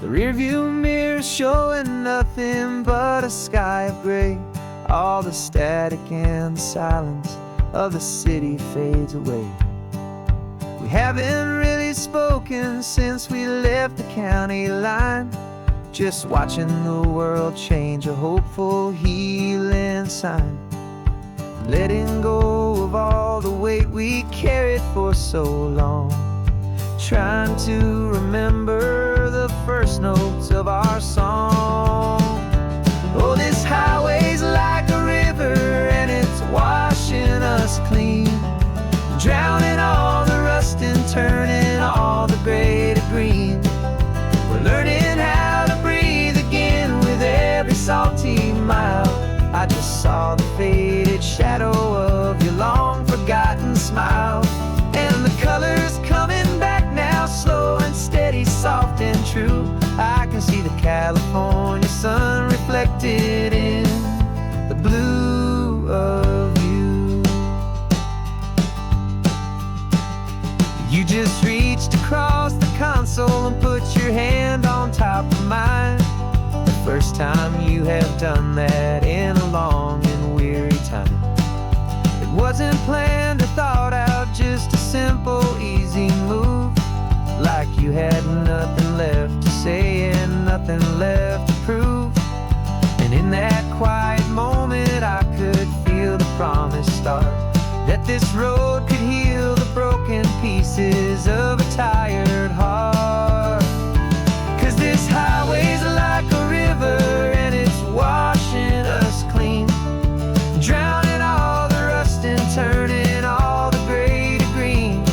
The rearview mirror's showing nothing but a sky of gray. All the static and the silence of the city fades away. We haven't really spoken since we left the county line, just watching the world change, a hopeful healing sign. Letting go of all the weight we carried for so long, trying to remember the first notes of our song. Oh, this highway's like a river and it's washing us clean, drowning all the rust and turning all the gray to green. We're learning how to breathe again with every salty mile. I just saw the faded shadow of your long forgotten smile, and the colors coming back now, slow and steady, soft and true. I can see the California sun reflected in the blue of you. You just reached across the console and put your hand on top of mine. The first time you have done that in a long and weary time. It wasn't planned or thought out, just a simple, easy move. Like you had nothing left to say and nothing left to prove. And in that quiet moment I could feel the promise start, that this road could heal the broken pieces of a tired heart. Cause this highway's like a river and it's washing us clean, drowning all the rust and turning all the gray to green.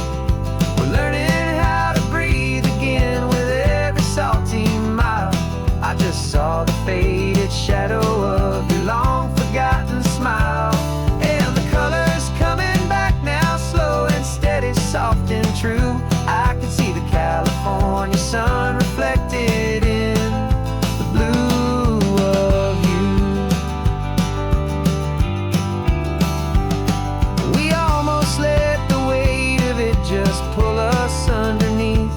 We're learning how to breathe again with every salty mile. I just saw the faded shadow of your long forgotten smile, and the colors coming back now, slow and steady, soft and true. I could see the California sun reflected in the blue of you. We almost let the weight of it just pull us underneath.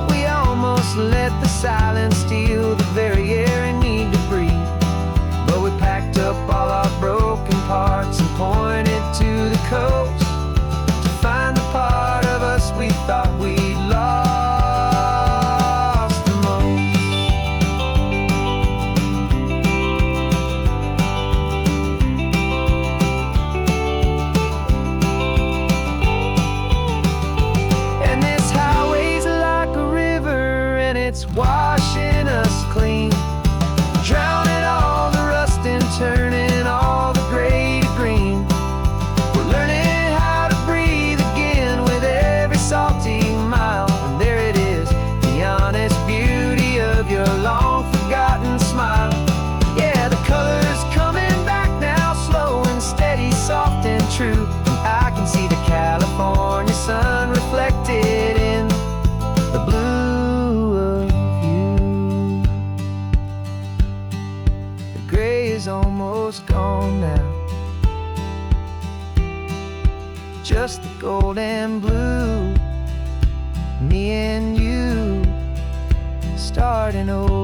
We almost let the silence steal the very air I need to breathe. But we packed up all our broken parts and pointed to the coast to find the part of us we thought we'd lost the most. And this highway's like a river and it's washing us clean, drowning all the rust and turning all the gray to green. We're learning how to breathe again with every salty mile. And there it is, the honest beauty of your long forgotten smile. is almost gone now. Just the gold and blue, me and you starting over.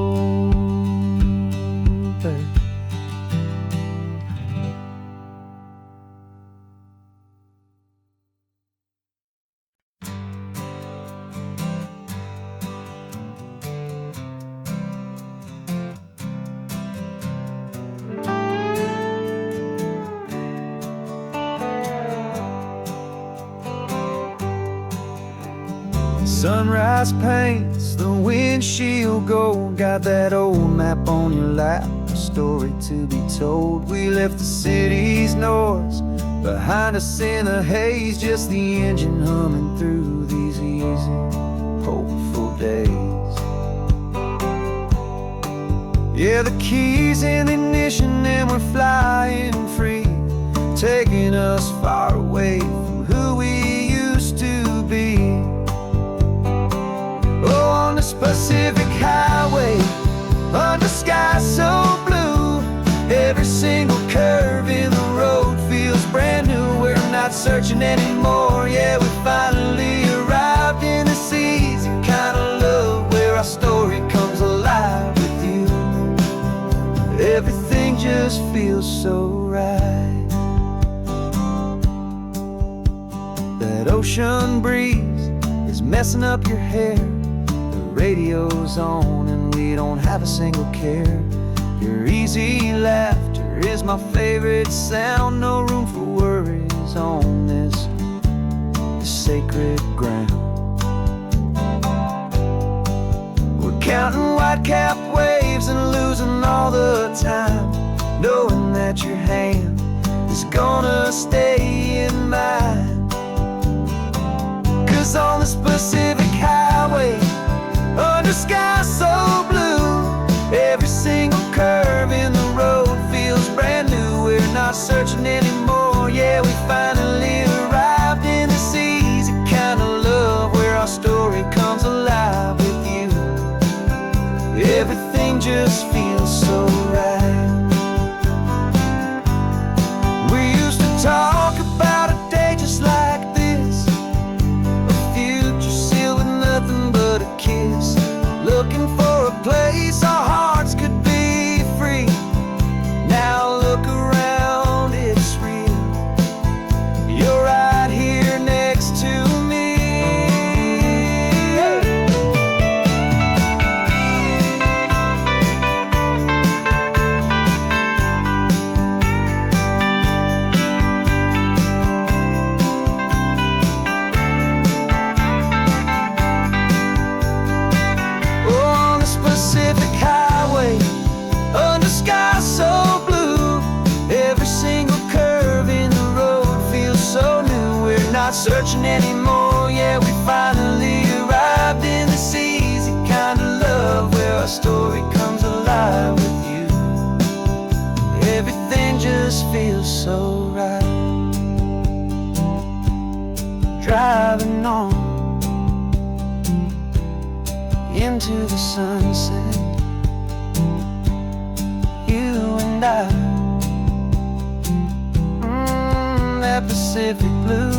Sunrise paints the windshield gold. Got that old map on your lap, a story to be told. We left the city's noise behind us in the haze, just the engine humming through these easy, hopeful days. Yeah, the keys in the ignition and we're flying free, taking us far away from who we used to be. Oh, on this Pacific highway, under sky so blue, every single curve in the road feels brand new. We're not searching anymore, yeah, we finally arrived in this easy kind of love, where our story comes alive with you. Everything just feels so right. That ocean breeze is messing up your hair, radio's on and we don't have a single care. Your easy laughter is my favorite sound. No room for worries on this sacred ground. We're counting white-cap waves and losing all the time, knowing that your hand is gonna stay in mine. 'Cause on this Pacific highway, under sky so blue, every single curve in the road feels brand new. We're not searching anymore, yeah, we finally arrived in this easy kind of love, where our story comes alive with you. Everything just feels so right. We used to talk about a day just like this, a future sealed with nothing but a kiss, looking for a place our hearts could be free. Now look around, it's real. You're right here next to me. Pacific highway, under sky so blue, every single curve in the road feels so new. We're not searching anymore, yeah, we finally arrived in this easy kind of love, where our story comes alive with you. Everything just feels so right. Driving on into the sunset, you and I, that Pacific blue.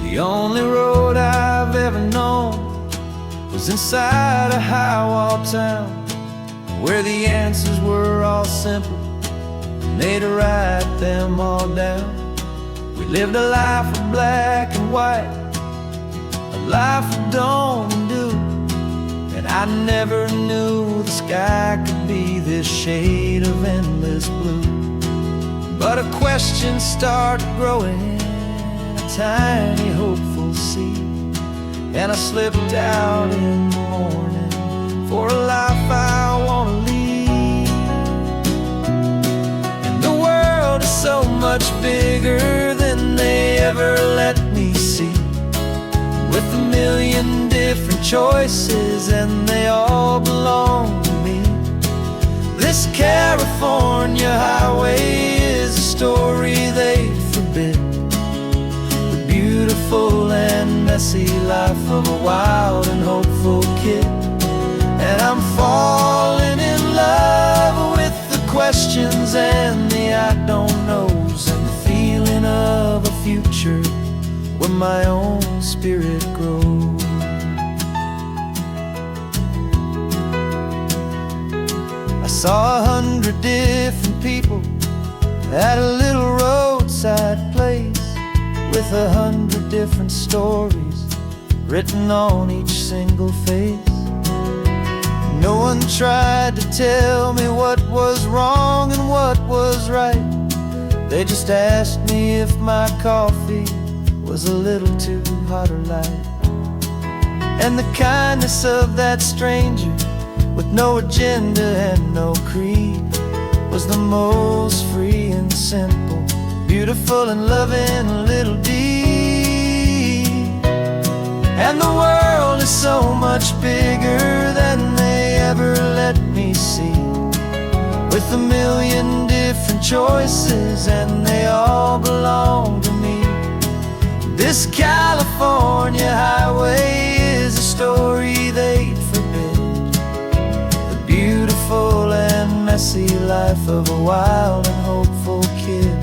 The only road I've ever known was inside a high-wall town, where the answers were all simple and they'd write them all down. We lived a life of black and white, a life of dawn and dew, and I never knew the sky could be this shade of endless blue. But a question started growing, tiny hopeful seed, and I slipped out in the morning for a life I want to lead. And the world is so much bigger than they ever let different choices, and they all belong to me. This California highway is a story they forbid, the beautiful and messy life of a wild and hopeful kid. And I'm falling in love with the questions and the I don't knows, and the feeling of a future where my own spirit grows. I saw 100 different people at a little roadside place, with 100 different stories written on each single face. No one tried to tell me what was wrong and what was right. They just asked me if my coffee was a little too hot or light. And the kindness of that stranger, with no agenda and no creed, was the most free and simple, beautiful and loving little deed. And the world is so much bigger than they ever let me see, with a million different choices, and they all belong to me. This California highway is a story they'd forbid, the beautiful and messy life of a wild and hopeful kid.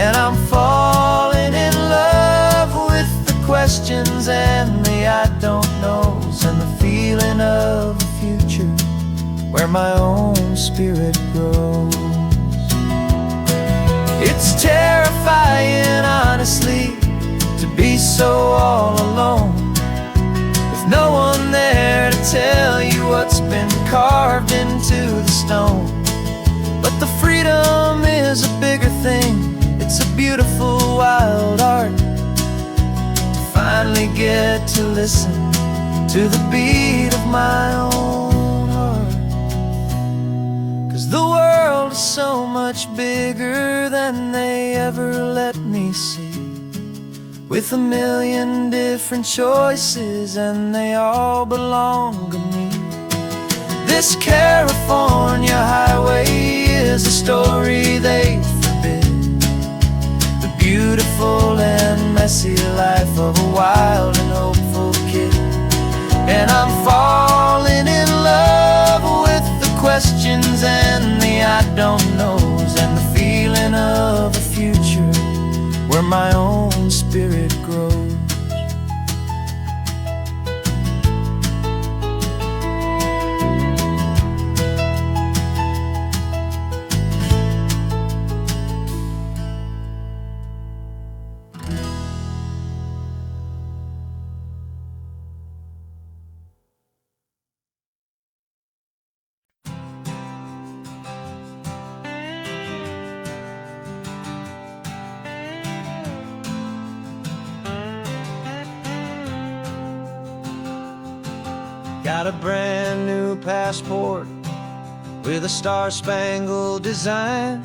And I'm falling in love with the questions and the I don't knows, and the feeling of a future where my own spirit grows. It's terrifying, honestly, to be so all alone, with no one there to tell you what's been carved into the stone. But the freedom is a bigger thing. It's a beautiful wild art to finally get to listen to the beat of my own heart. 'Cause the world is so much bigger than they ever let me see, with a million different choices, and they all belong to me. This California highway is a story they forbid, the beautiful and messy life of a wild and hopeful kid. And I'm falling in love with the questions and the I don't knows, and the feeling of a future where my own spirit grows. Got a brand new passport with a star-spangled design,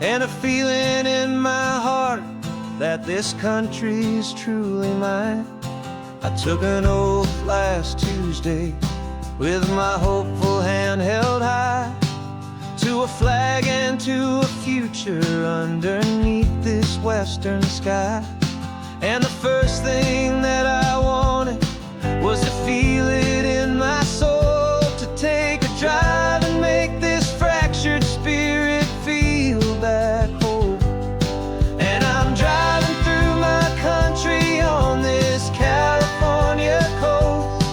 and a feeling in my heart that this country's truly mine. I took an oath last Tuesday with my hopeful hand held high, to a flag and to a future underneath this western sky. And the first thing that I wanted was to feel it in my soul, to take a drive and make this fractured spirit feel back home. And I'm driving through my country on this California coast,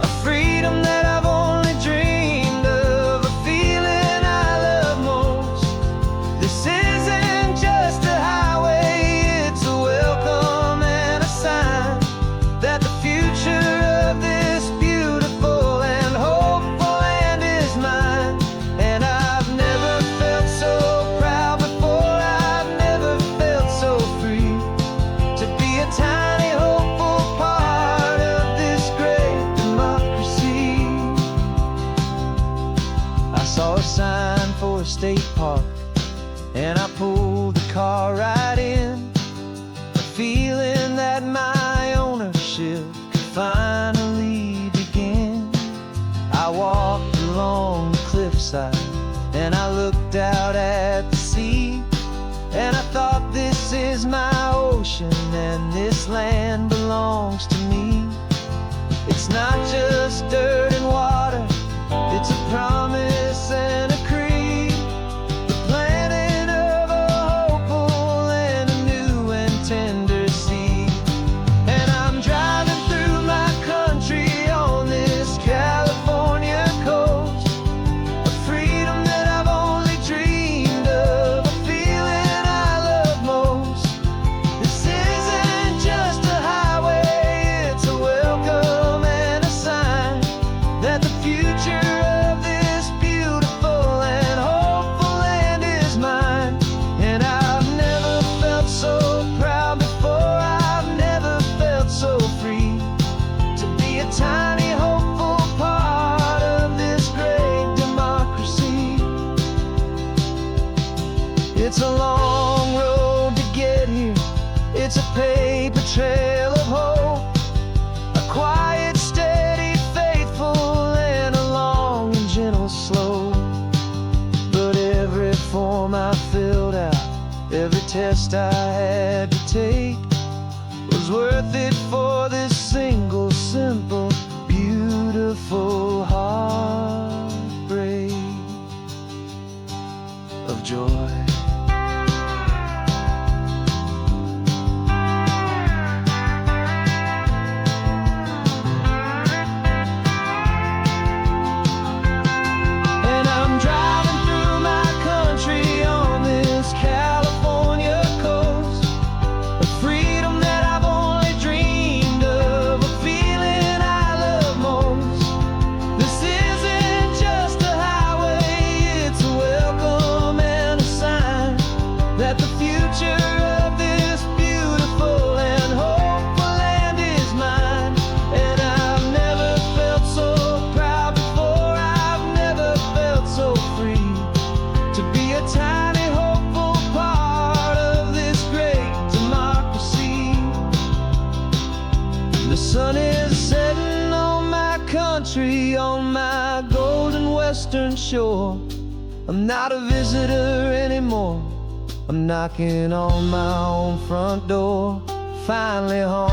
a freedom that I've only dreamed of, a feeling I love most. This isn't just a highway, it's a welcome and a sign that the future of this beautiful and hopeful land is mine. And I've never felt so proud before, I've never felt so free, to be a tiny hopeful part of this great democracy. I saw a sign for a state park, and I pulled the car right in, a feeling that my ownership could find hillside, and I looked out at the sea, and I thought, this is my ocean, and this land belongs to me. It's not just dirt and water, it's a promise and a creed, the planting of a hopeful and a new and tender seed. And I'm driving through my country on this California coast, a freedom that I've only dreamed of, a feeling I love most. This isn't just a highway, it's a welcome and a sign that the future of this beautiful and hopeful land is mine. And I've never felt so proud before, I've never felt so free to be a tiny hopeful part of this great democracy. It's a long road to get here, it's a paper trail of hope, a quiet, steady, faithful, and a long and gentle slope. But every form I filled out, every test I had to take, was worth it for this single, simple, beautiful heartbreak of joy. And I'm driving through my country on this California coast, a freedom that I've only dreamed of, a feeling I love most. This isn't just a highway, it's a welcome and a sign that the future of this beautiful and hopeful land is mine. And I've never felt so proud before, I've never felt so free to be a tiny hopeful part of this great democracy. The sun is setting on my country, on my golden western shore. I'm not a visitor anymore, I'm knocking on my own front door, finally home.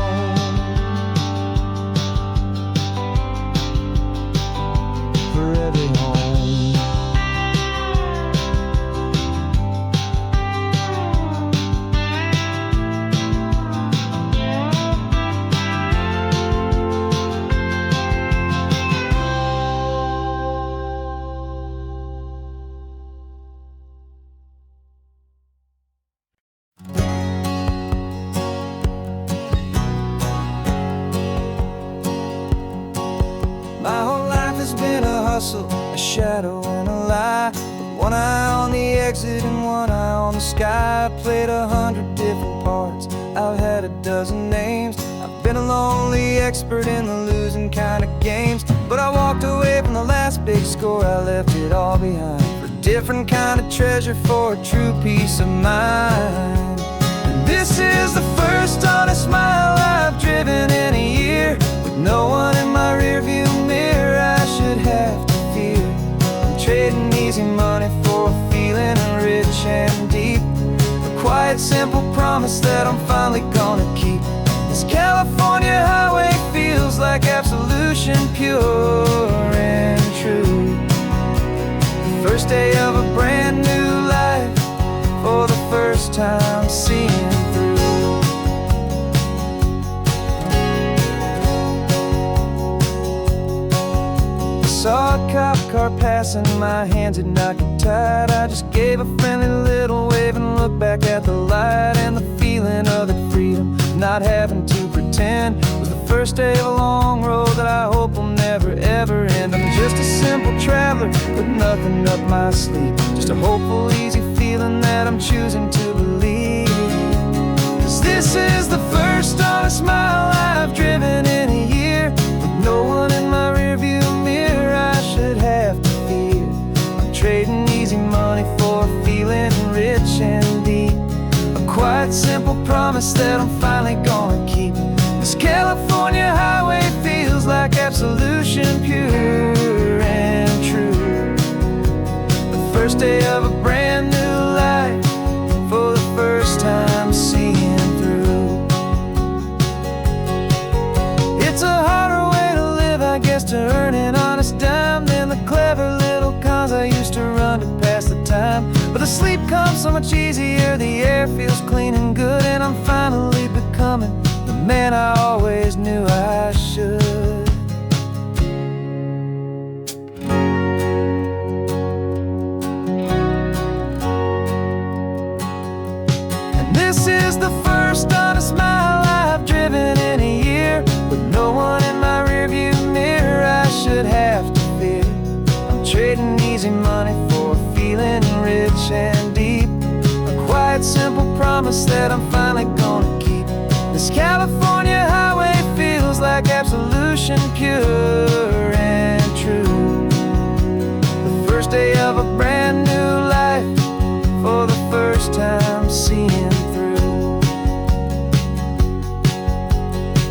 For every home. My whole life has been a hustle, a shadow and a lie, with one eye on the exit and one eye on the sky. I played 100 different parts, I've had a dozen names, I've been a lonely expert in the losing kind of games. But I walked away from the last big score, I left it all behind, for a different kind of treasure, for a true peace of mind. And this is the first honest smile I've driven in a year, with no one in my rearview mirror I should have to fear. I'm trading easy money for a feeling rich and deep, a quiet, simple promise that I'm finally gonna keep. This California highway feels like absolution, pure and true. The first day of a brand new life, for the first time seeing through. Saw a cop car passing, my hands had not got tied. I just gave a friendly little wave and looked back at the light, and the feeling of that freedom, not having to pretend, was the first day of a long road that I hope will never ever end. I'm just a simple traveler with nothing up my sleeve, just a hopeful, easy feeling that I'm choosing to believe. 'Cause this is the first honest mile I've driven in a year, with no one in my rearview mirror I should have to fear. I'm trading easy money for a feeling rich and deep, a quiet, simple promise that I'm finally gonna keep. This California highway feels like absolution, pure and true. first day of a brand new life, for the first time seeing through. It's a harder way to live, I guess, to earn an honest dime than the clever little cons I used to run to pass the time. But the sleep comes so much easier, the air feels clean and good, and I'm finally becoming the man I always knew I should. And this is the first honest mile I've driven in a year, with no one in my rearview mirror I should have to fear. I'm trading easy money for a feeling rich and deep, a quiet, simple promise that I'm finally gonna keep. This California highway feels like absolution, pure and true. The first day of a brand new life, for the first time seeing through.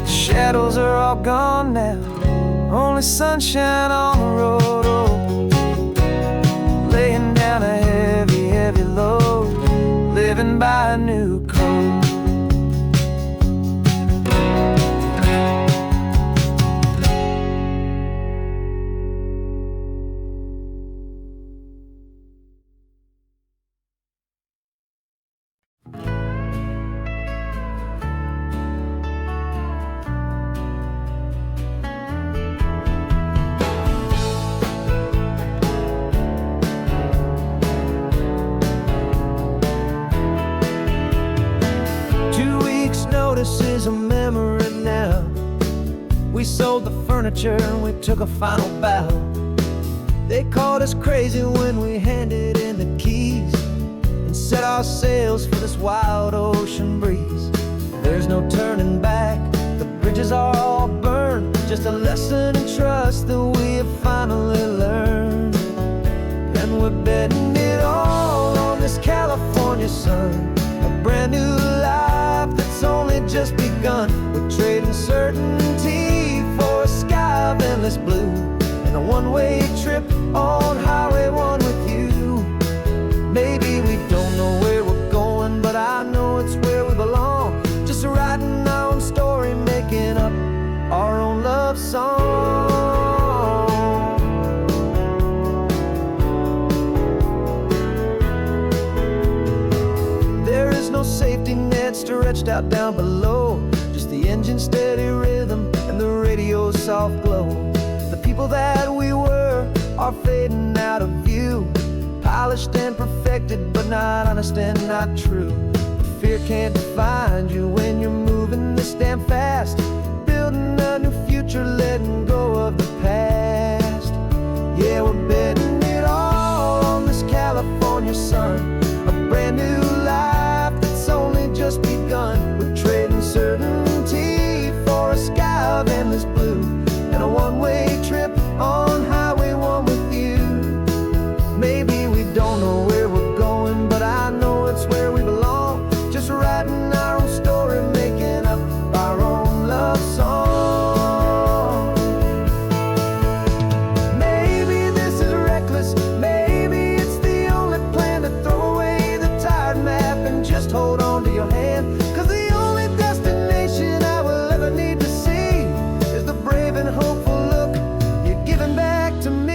The shadows are all gone now, only sunshine on the road. Oh, laying down a heavy, heavy load, living by a new code. 2 weeks' notice is a memory now. We sold the furniture and we took a final bow. They called us crazy when we handed in the keys and set our sails for this wild ocean breeze. There's no turning back, the bridges are all burned, just a lesson in trust that we have finally learned. And we're betting it all on this California sun, a brand new life that's only just begun. We're trading certainty for a sky of endless blue, and a one-way trip on Highway 1 with you. Maybe we don't know where we're going, but I know it's where we belong. Just writing our own story, making up our own love song. There is no safety net stretched out down below, just the engine's steady rhythm and the radio's soft glow. The people that we were are fading out of view, polished and perfected, but not honest and not true. Fear can't define you when you're moving this damn fast, building a new future, letting go of the past. Yeah, we're betting it all on this California sun, a brand new life that's only just begun. We're trading certainty for a sky of endless blue, and a one-way trip on Highway 1 with you. Maybe we don't know where we're going, but I know it's where we belong. Just writing our own story, making up our own love song. Maybe this is reckless, maybe it's the only plan to throw away the tired map and just hold on to your hand. 'Cause the only destination I will ever need to see is the brave and hopeful look you're giving back to me.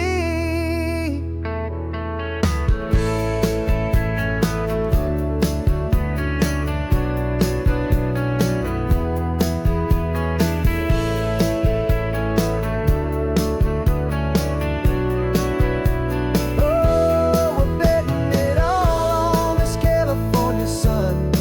Oh, we're betting it all on this California sun,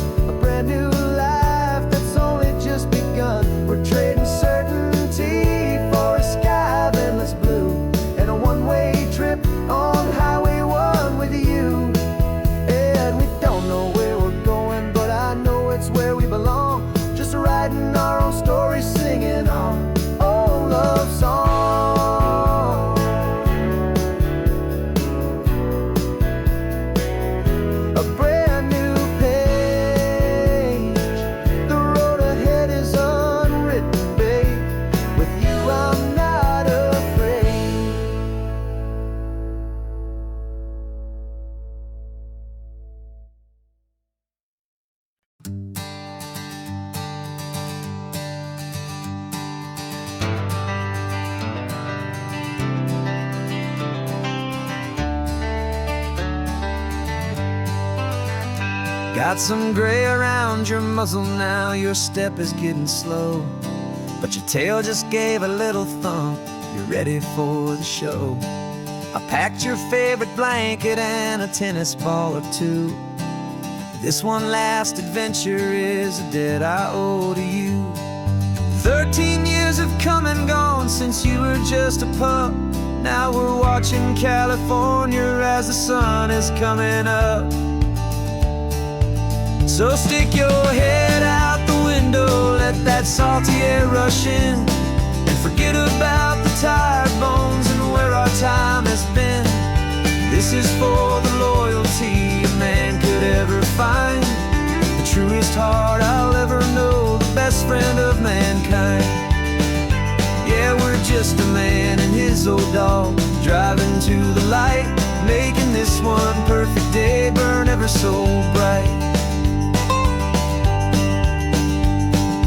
Got some gray around your muzzle now, your step is getting slow, but your tail just gave a little thump, you're ready for the show. I packed your favorite blanket and a tennis ball or two. This one last adventure is a debt I owe to you. 13 years have come and gone since you were just a pup. Now we're watching California as the sun is coming up. So stick your head out the window, let that salty air rush in, and forget about the tired bones and where our time has been. This is for the loyalty a man could ever find, the truest heart I'll ever know, the best friend of mankind. Yeah, we're just a man and his old dog, driving to the light, making this one perfect day burn ever so bright.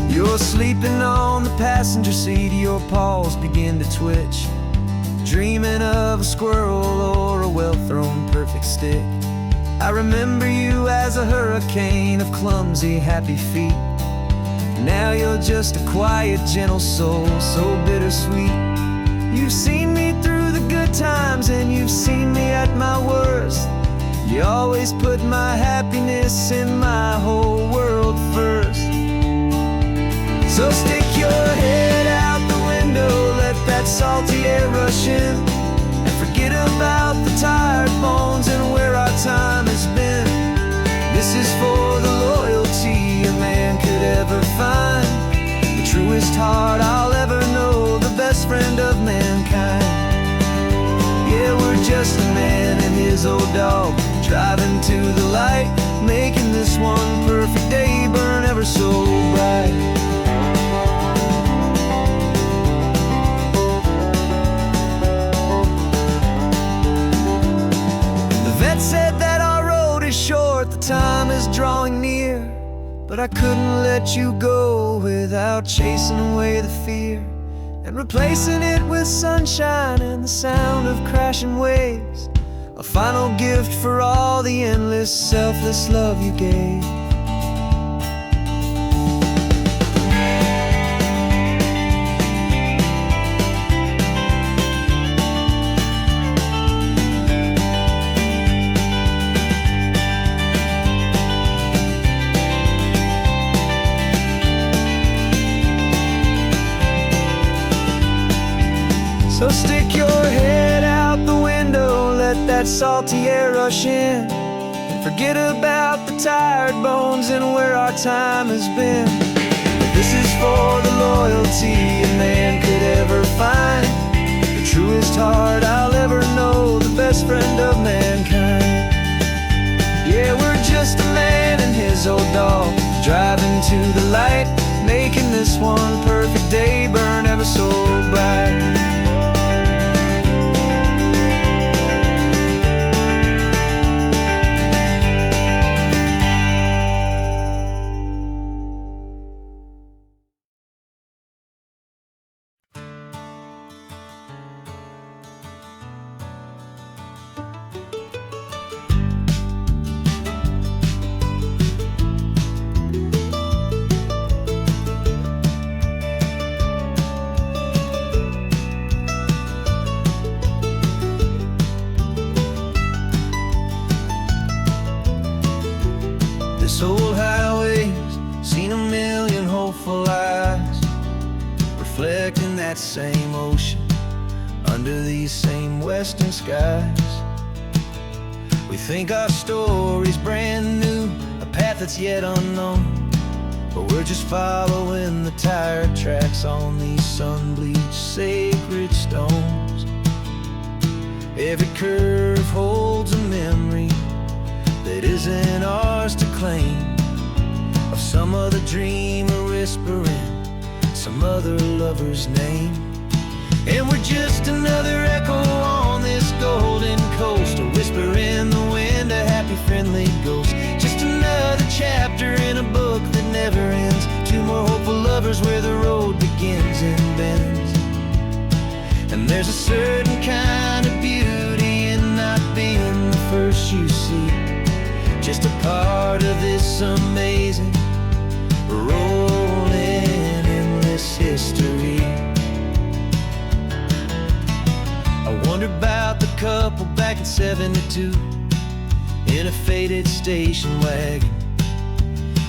You're sleeping on the passenger seat, your paws begin to twitch, dreaming of a squirrel or a well-thrown perfect stick. I remember you as a hurricane of clumsy, happy feet. Now you're just a quiet, gentle soul, so bittersweet. You've seen me through the good times and you've seen me at my worst. You always put my happiness in my whole world first. So stick your head out the window, let that salty air rush in, and forget about the tired bones and where our time has been. This is for the loyalty a man could ever find, the truest heart I'll ever know, the best friend of mankind. Yeah, we're just a man and his old dog, driving to the light, making this one perfect day burn ever so bright. Said that our road is short, the time is drawing near, but I couldn't let you go without chasing away the fear and replacing it with sunshine and the sound of crashing waves, a final gift for all the endless, selfless love you gave. So stick your head out the window, let that salty air rush in, and forget about the tired bones and where our time has been. This is for the loyalty a man could ever find, the truest heart I'll ever know, the best friend of mankind. Yeah, we're just a man and his old dog, driving to the light, making this one perfect day burn ever so bright. This old highway's seen a million hopeful eyes, reflecting that same ocean under these same western skies. We think our story's brand new, a path that's yet unknown, but we're just following the tired tracks on these sun-bleached sacred stones. Every curve holds a memory that isn't ours to claim, of some other dreamer whispering some other lover's name. And we're just another echo on this golden coast, a whisper in the wind, a happy friendly ghost. Just another chapter in a book that never ends, two more hopeful lovers where the road begins and bends. And there's a certain kind of beauty in not being the first you see, just a part of this amazing, rolling, endless history. I wonder about the couple back in '72 in a faded station wagon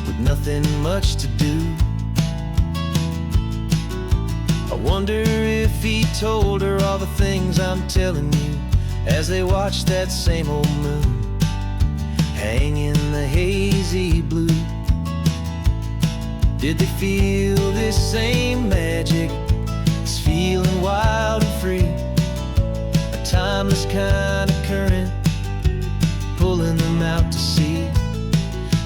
with nothing much to do. I wonder if he told her all the things I'm telling you as they watched that same old moon hang in the hazy blue. Did they feel this same magic, this feeling wild and free, a timeless kind of current pulling them out to sea?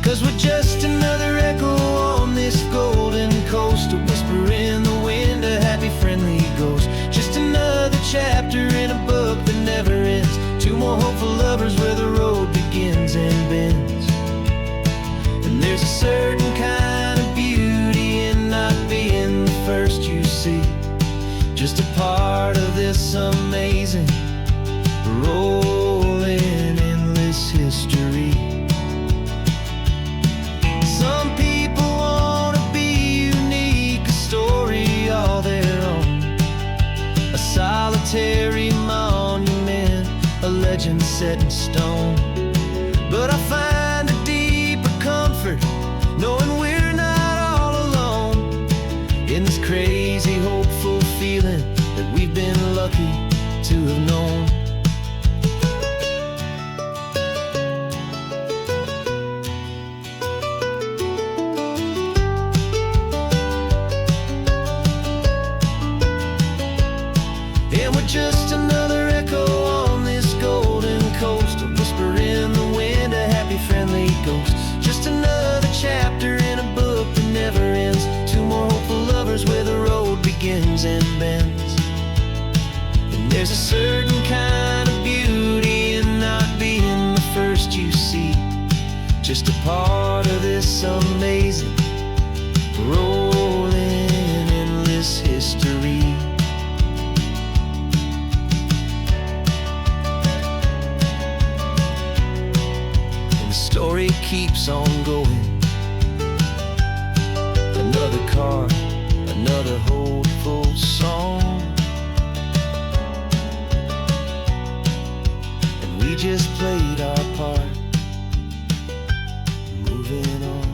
'Cause we're just another echo on this golden coast, a whisper in the wind, a happy friendly ghost. Just another chapter in a book that never ends, two more hopeful lovers where the road begins and bends. And there's a certain kind of beauty in not being the first you see, just a part of this amazing, rolling, endless history. Some people wanna be unique, a story all their own, a solitary monument, a legend set in stone. But I find a deeper comfort knowing we're not all alone in this crazy, hopeful feeling that we've been lucky to have known. And we're just another echo on this golden coast, a whisper in the wind, a happy friendly ghost. Just another chapter in a book that never ends, two more hopeful lovers where the road begins and bends. And there's a certain kind of beauty in not being the first you see, just a part of this amazing, rolling, endless history. Story keeps on going. Another car, another hopeful song, and we just played our part, moving on.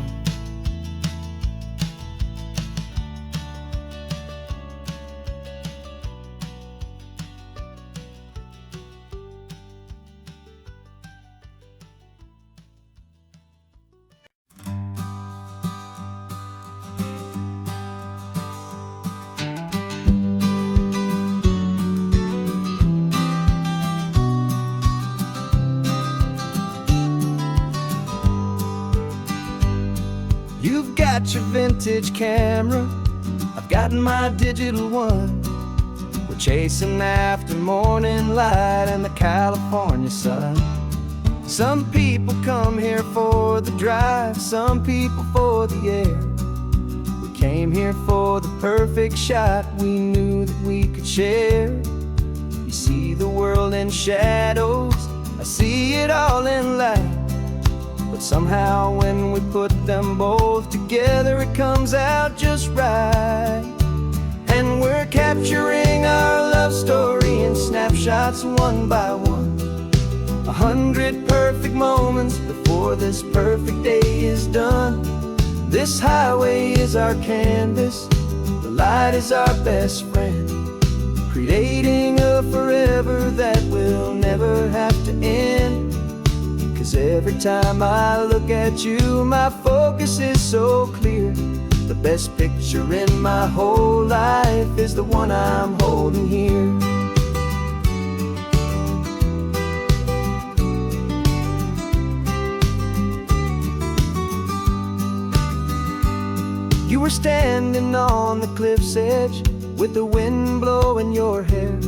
You've got your vintage camera, I've got my digital one. We're chasing after morning light and the California sun. Some people come here for the drive, some people for the air. We came here for the perfect shot we knew that we could share. You see the world in shadows, I see it all in light. But somehow when we put them both together, it comes out just right. And we're capturing our love story in snapshots one by one, 100 perfect moments before this perfect day is done. This highway is our canvas, the light is our best friend, creating a forever that will never have to end. 'Cause every time I look at you, my focus is so clear. The best picture in my whole life is the one I'm holding here. You were standing on the cliff's edge with the wind blowing your hair,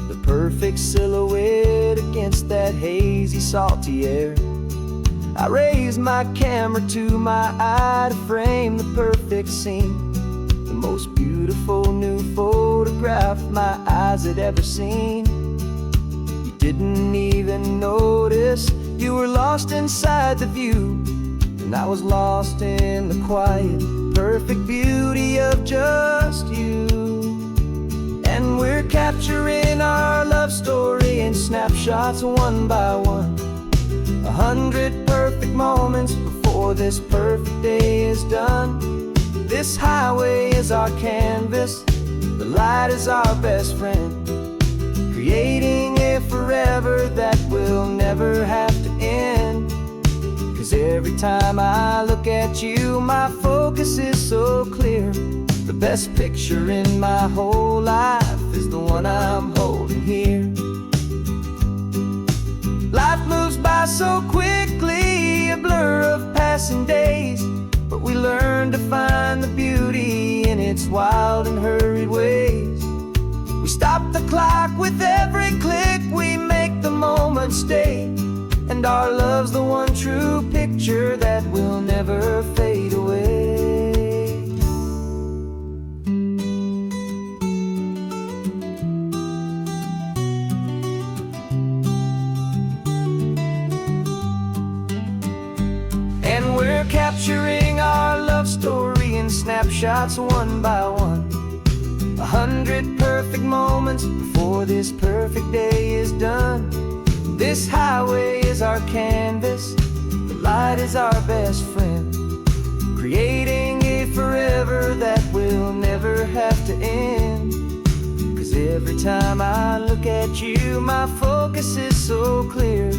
the perfect silhouette against that hazy, salty air. I raised my camera to my eye to frame the perfect scene, the most beautiful new photograph my eyes had ever seen. You didn't even notice You were lost inside the view, and I was lost in the quiet, perfect beauty of just you. And we're capturing our love story in snapshots one by one. 100 perfect moments before this perfect day is done. This highway is our canvas, the light is our best friend, creating a forever that will never have to end. 'Cause every time I look at you, my focus is so clear. The best picture in my whole life is the one I'm holding here. Life moves by so quickly, a blur of passing days, but we learn to find the beauty in its wild and hurried ways. We stop the clock with every click, we make the moment stay, and our love's the one true picture that will never fade away. And we're capturing our love story in snapshots one by one. 100 perfect moments before this perfect day is done. This highway is our canvas, the light is our best friend, creating a forever that will never have to end. 'Cause every time I look at you, my focus is so clear.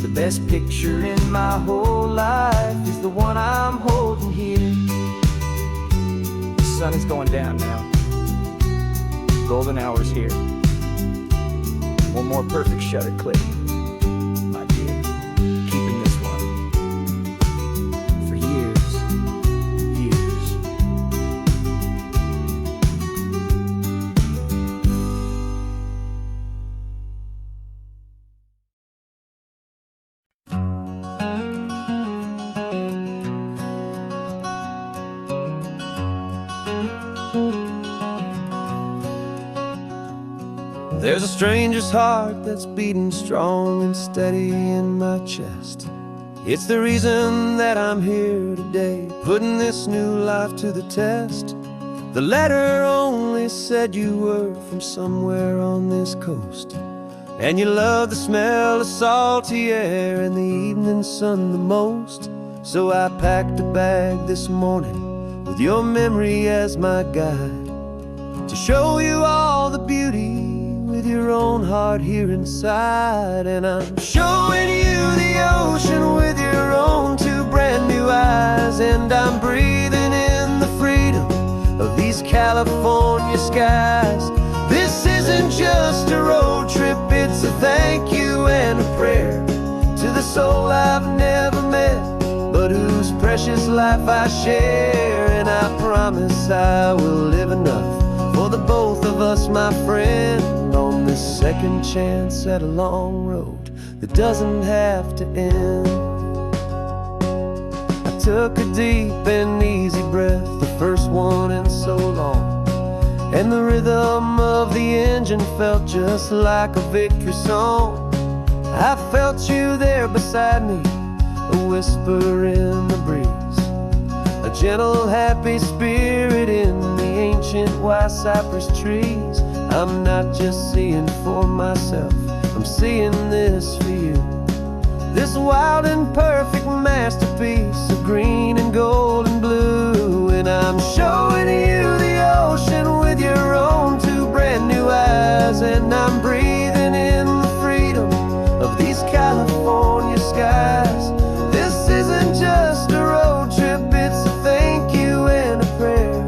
The best picture in my whole life is the one I'm holding here. The sun is going down now. Golden hour's here. One more perfect shutter click, my dear. Keeping this one for years, years. There's a stranger's heart that's beating strong and steady in my chest. It's the reason that I'm here today, putting this new life to the test. The letter only said you were from somewhere on this coast, and you love the smell of salty air and the evening sun the most. So I packed a bag this morning with your memory as my guide, to show you all the beauty with your own heart here inside. And I'm showing you the ocean with your own two brand new eyes, and I'm breathing in the freedom of these California skies. This isn't just a road trip, it's a thank you and a prayer to the soul I've never met, but whose precious life I share. And I promise I will live enough for the both of us, my friend, on this second chance at a long road that doesn't have to end. I took a deep and easy breath, the first one in so long, and the rhythm of the engine felt just like a victory song. I felt you there beside me, a whisper in the breeze, a gentle happy spirit in the ancient white cypress trees. I'm not just seeing for myself, I'm seeing this for you. This wild and perfect masterpiece of green and gold and blue. And I'm showing you the ocean with your own two brand new eyes, and I'm breathing in the freedom of these California skies. This isn't just a road trip, it's a thank you and a prayer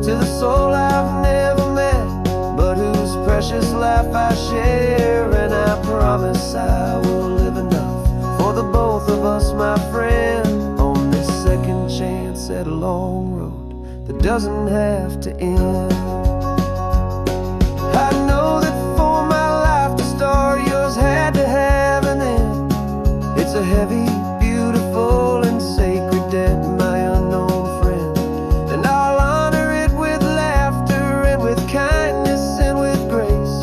to the soul I've never met, but whose precious life I share. And I promise I will live enough for the both of us, my friend, on this second chance at a long road that doesn't have to end. I know that for my life to start, yours had to have an end. It's a heavy, beautiful, and sacred debt, my unknown friend, and I'll honor it with laughter and with kindness and with grace,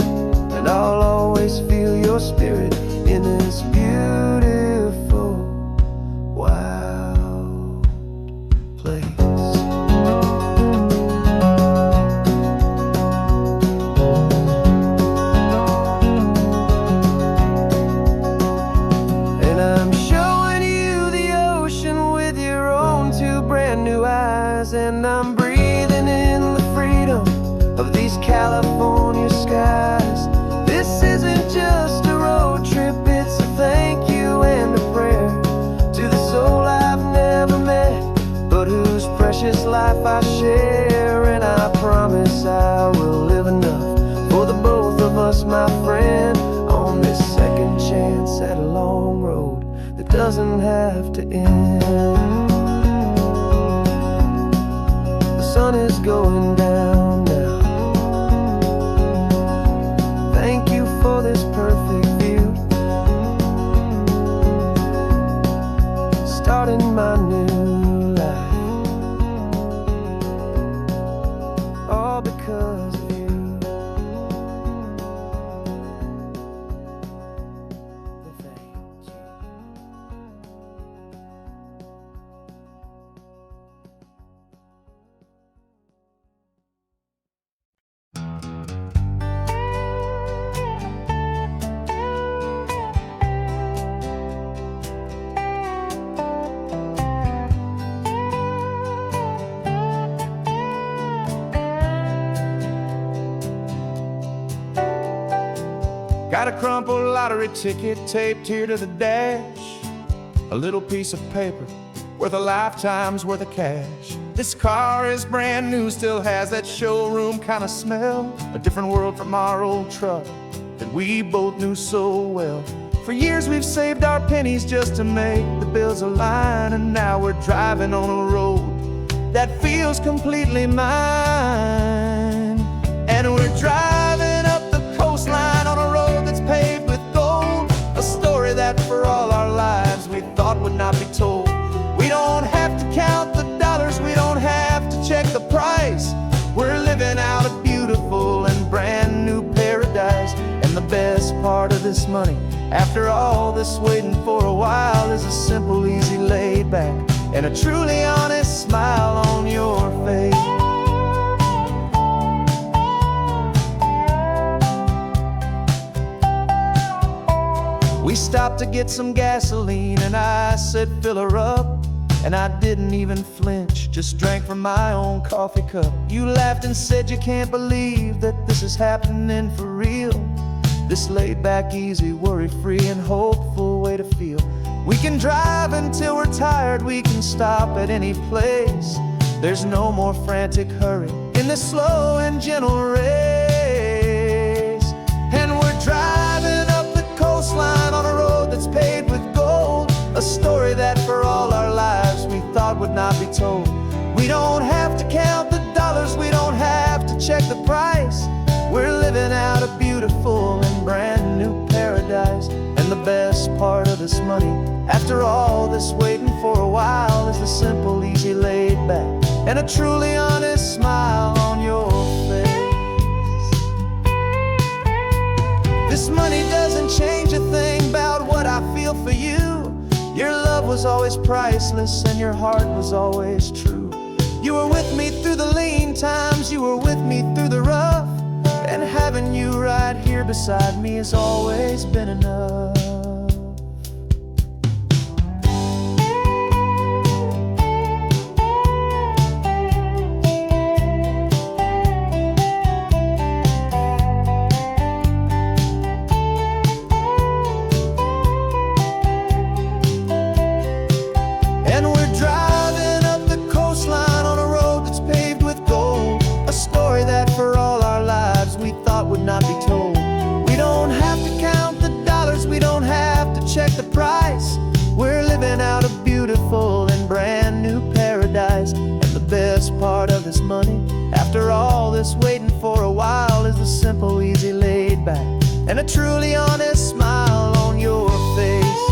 and I'll always feel your spirit in this beautiful skies, and I'm breathing in the freedom of these California skies. This isn't just a road trip, it's a thank you and a prayer to the soul I've never met, but whose precious life I share. And I promise I will live enough for the both of us, my friend, on this second chance at a long road that doesn't have to end. The sun is going down now. Thank you for this perfect view, starting my new life, all because of you. Thank you. Got a crumpled lottery ticket taped here to the dash, a little piece of paper worth a lifetime's worth of cash. This car is brand new, still has that showroom kind of smell, a different world from our old truck that we both knew so well. For years we've saved our pennies just to make the bills align, and now we're driving on a road that feels completely mine. And we're driving up the coastline on a road that's paved with gold, a story that for all our lives we thought would not be told. We don't have to count the dollars, we don't have to check the price. We're living out a beautiful and brand new paradise. And the best part of this money, after all this waiting for a while, is a simple, easy, laid back, and a truly honest smile on your face. We stopped to get some gasoline, and I said fill her up, and I didn't even flinch, just drank from my own coffee cup. You laughed and said you can't believe that this is happening for real. This laid back, easy, worry-free and hopeful way to feel. We can drive until we're tired, we can stop at any place. There's no more frantic hurry in this slow and gentle race. And we're driving up the coastline on a road that's paved with gold, a story that for all our lives we thought would not be told. We don't have to count the dollars, we don't have to check the price. We're living out a beautiful and brand new paradise. And the best part of this money, after all this waiting for a while, is the simple, easy, laid back, and a truly honest smile on your face. This money doesn't change a thing about what I feel for you. Your love was always priceless and your heart was always true. You were with me through the lean times, you were with me through the rough, and having you right here beside me has always been enough. And we're driving up the coastline on a road that's paved with gold, a story that for all our lives we thought would not be told. We don't have to count the dollars, we don't have to check the price. We're living out a beautiful and brand new paradise. And the best part of this money, after all this waiting for a while, is the simple, easy, laid back, and a truly honest smile on your face.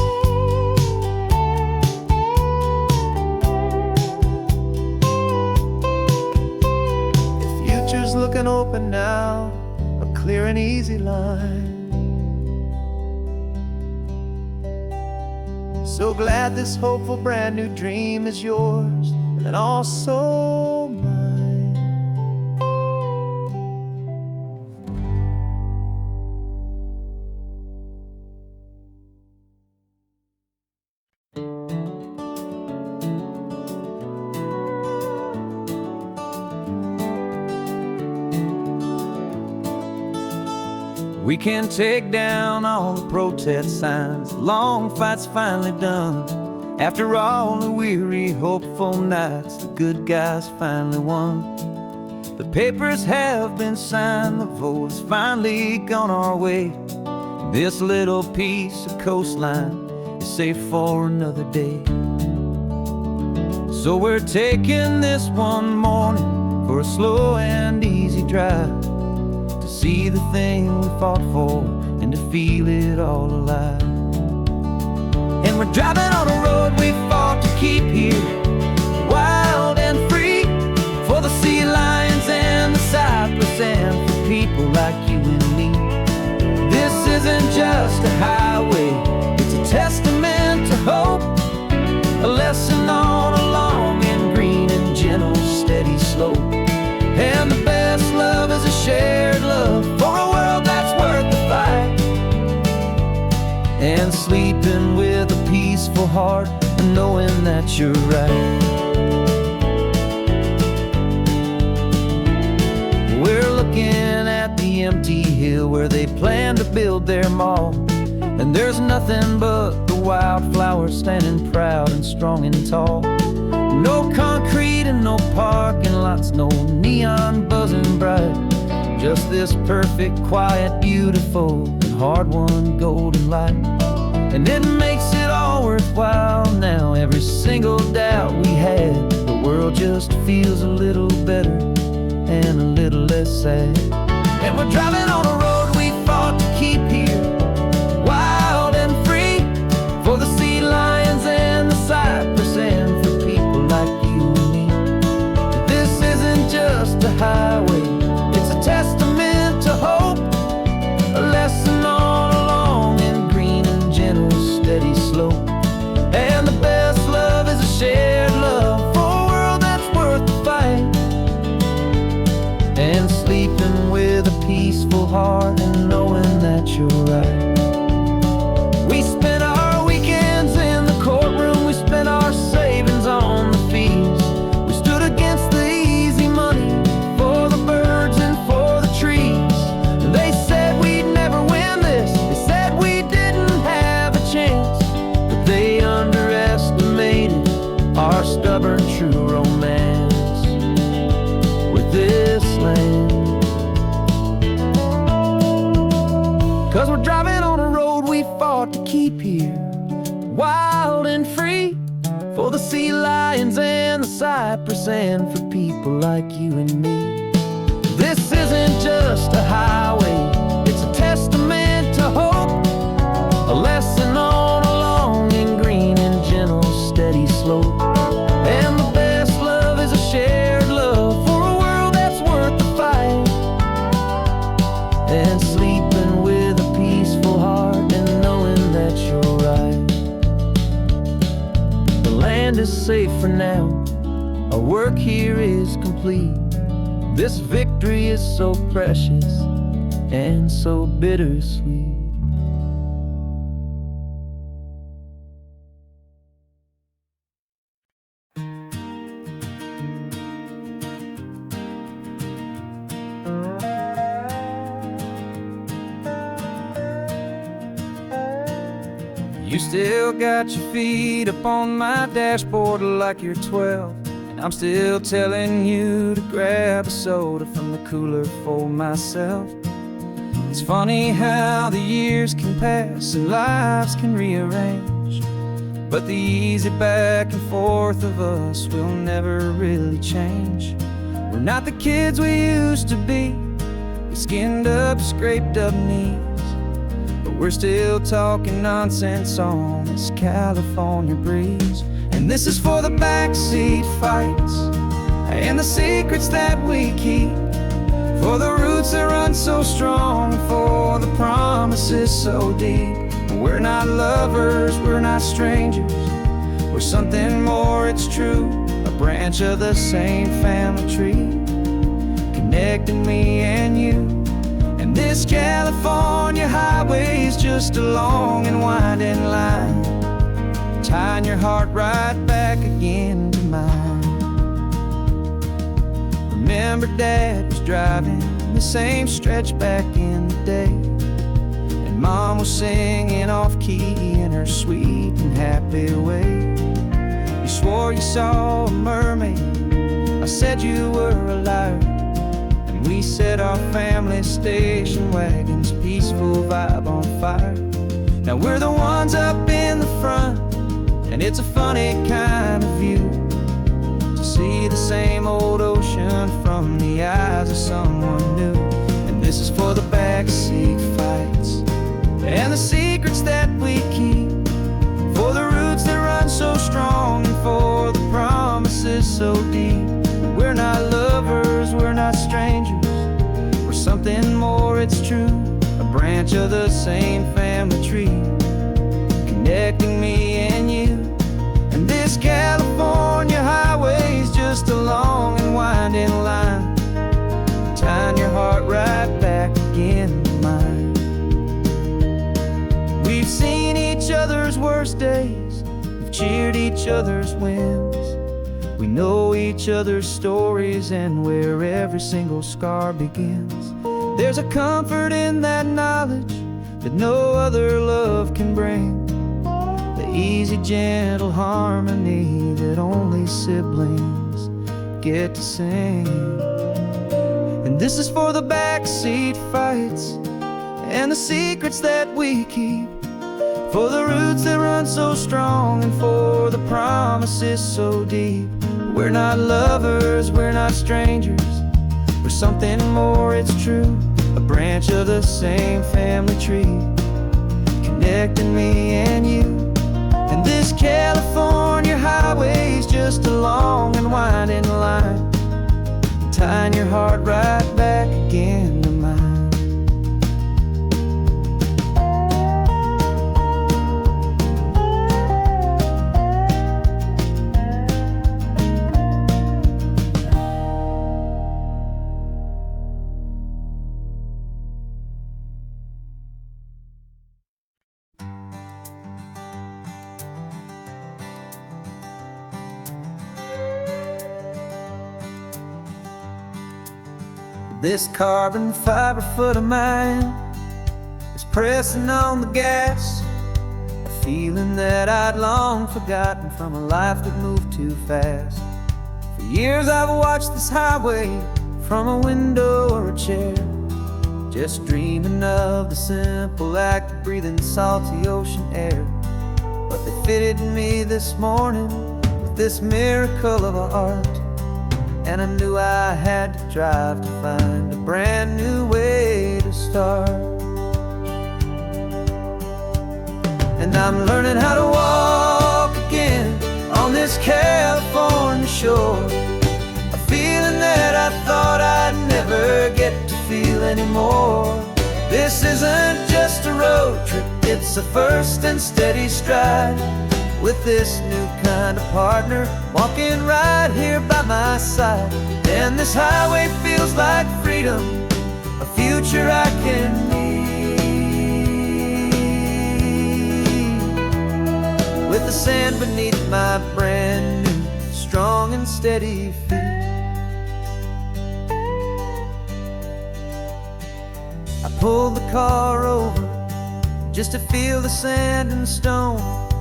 Future's looking open now, a clear and easy line. So glad this hopeful brand new dream is yours and also mine. We can take down all the protest signs. The long fight's finally done. After all the weary, hopeful nights, the good guys finally won. The papers have been signed, the vote has finally gone our way. This little piece of coastline is safe for another day. So we're taking this one morning for a slow and easy drive, to see the thing we fought for and to feel it all alive. And we're driving on a road we fought to keep here, wild and free, for the sea lions and the cypress and for people like you and me. This isn't just a highway, it's a testament to hope, a lesson on a long and green and gentle steady slope. And the best love is a shared love for a world that's worth the fight, and sleeping with a peaceful heart and knowing that you're right. We're looking at the empty hill where they plan to build their mall, and there's nothing but the wildflowers standing proud and strong and tall. No concrete and no parking lots, no neon buzzing bright, just this perfect, quiet, beautiful, and hard-won golden light. And it makes it all worthwhile now. Every single doubt we had, the world just feels a little better and a little less sad. And we're driving on a road we fought to keep here, wild and free, for the sea lions and the cypress and for people like you and me. This isn't just a highway, it's a testament to hope, a lesson on a long and green and gentle steady slope. And the best love is a shared love for a world that's worth the fight, and sleeping with a peaceful heart and knowing that you're right. We spent our weekends in the courtroom, we spent our savings on the fees. We stood against the easy money for the birds and for the trees. They said we'd never win this, they said we didn't have a chance, but they underestimated our stubborn true romance with this land. 'Cause we're driving on a road we fought to keep here, wild and free, for the sea lions and the cypress and for people like you and me. This isn't just a highway, it's a testament to hope, a lesson on a long and green and gentle steady slope. And the best love is a shared love for a world that's worth the fight, and sleeping with a peaceful heart and knowing that you're right. The land is safe for now, our work here is complete. This victory is so precious and so bittersweet. You still got your feet up on my dashboard like you're 12, and I'm still telling you to grab a soda from the cooler for myself. It's funny how the years can pass and lives can rearrange, but the easy back and forth of us will never really change. We're not the kids we used to be, with skinned up, scraped up knees, but we're still talking nonsense on this California breeze. And this is for the backseat fights and the secrets that we keep, for the roots that run so strong, for the promises so deep. We're not lovers, we're not strangers, we're something more, it's true, a branch of the same family tree, connecting me and you. And this California highway is just a long and winding line, tying your heart right back again to mine. Remember Dad was driving the same stretch back in the day, Mom was singing off-key in her sweet and happy way. You swore you saw a mermaid, I said you were a liar. And we set our family station wagon's peaceful vibe on fire. Now we're the ones up in the front, and it's a funny kind of view to see the same old ocean from the eyes of someone new. And this is for the backseat fights and the secrets that we keep, for the roots that run so strong and for the promises so deep. We're not lovers, we're not strangers, we're something more, it's true. A branch of the same family tree, connecting me and you. And this California highway's just a long and winding line, tying your heart right back again to mine. We've seen each other's worst days, we've cheered each other's wins. We know each other's stories and where every single scar begins. There's a comfort in that knowledge that no other love can bring, the easy, gentle harmony that only siblings get to sing. And this is for the backseat fights and the secrets that we keep, for the roots that run so strong and for the promises so deep. We're not lovers, we're not strangers, we're something more, it's true. A branch of the same family tree, connecting me and you. And this California highway's just a long and winding line, tying your heart right back again to mine. This carbon fiber foot of mine is pressing on the gas, a feeling that I'd long forgotten from a life that moved too fast. For years I've watched this highway from a window or a chair, just dreaming of the simple act of breathing salty ocean air. But they fitted me this morning with this miracle of art, and I knew I had to drive to find a brand new way to start. And I'm learning how to walk again on this California shore, a feeling that I thought I'd never get to feel anymore. This isn't just a road trip, it's a first and steady stride, with this new kind of partner walking right here by my side. And this highway feels like freedom, a future I can need, with the sand beneath my brand new strong and steady feet. I pulled the car over just to feel the sand and stone,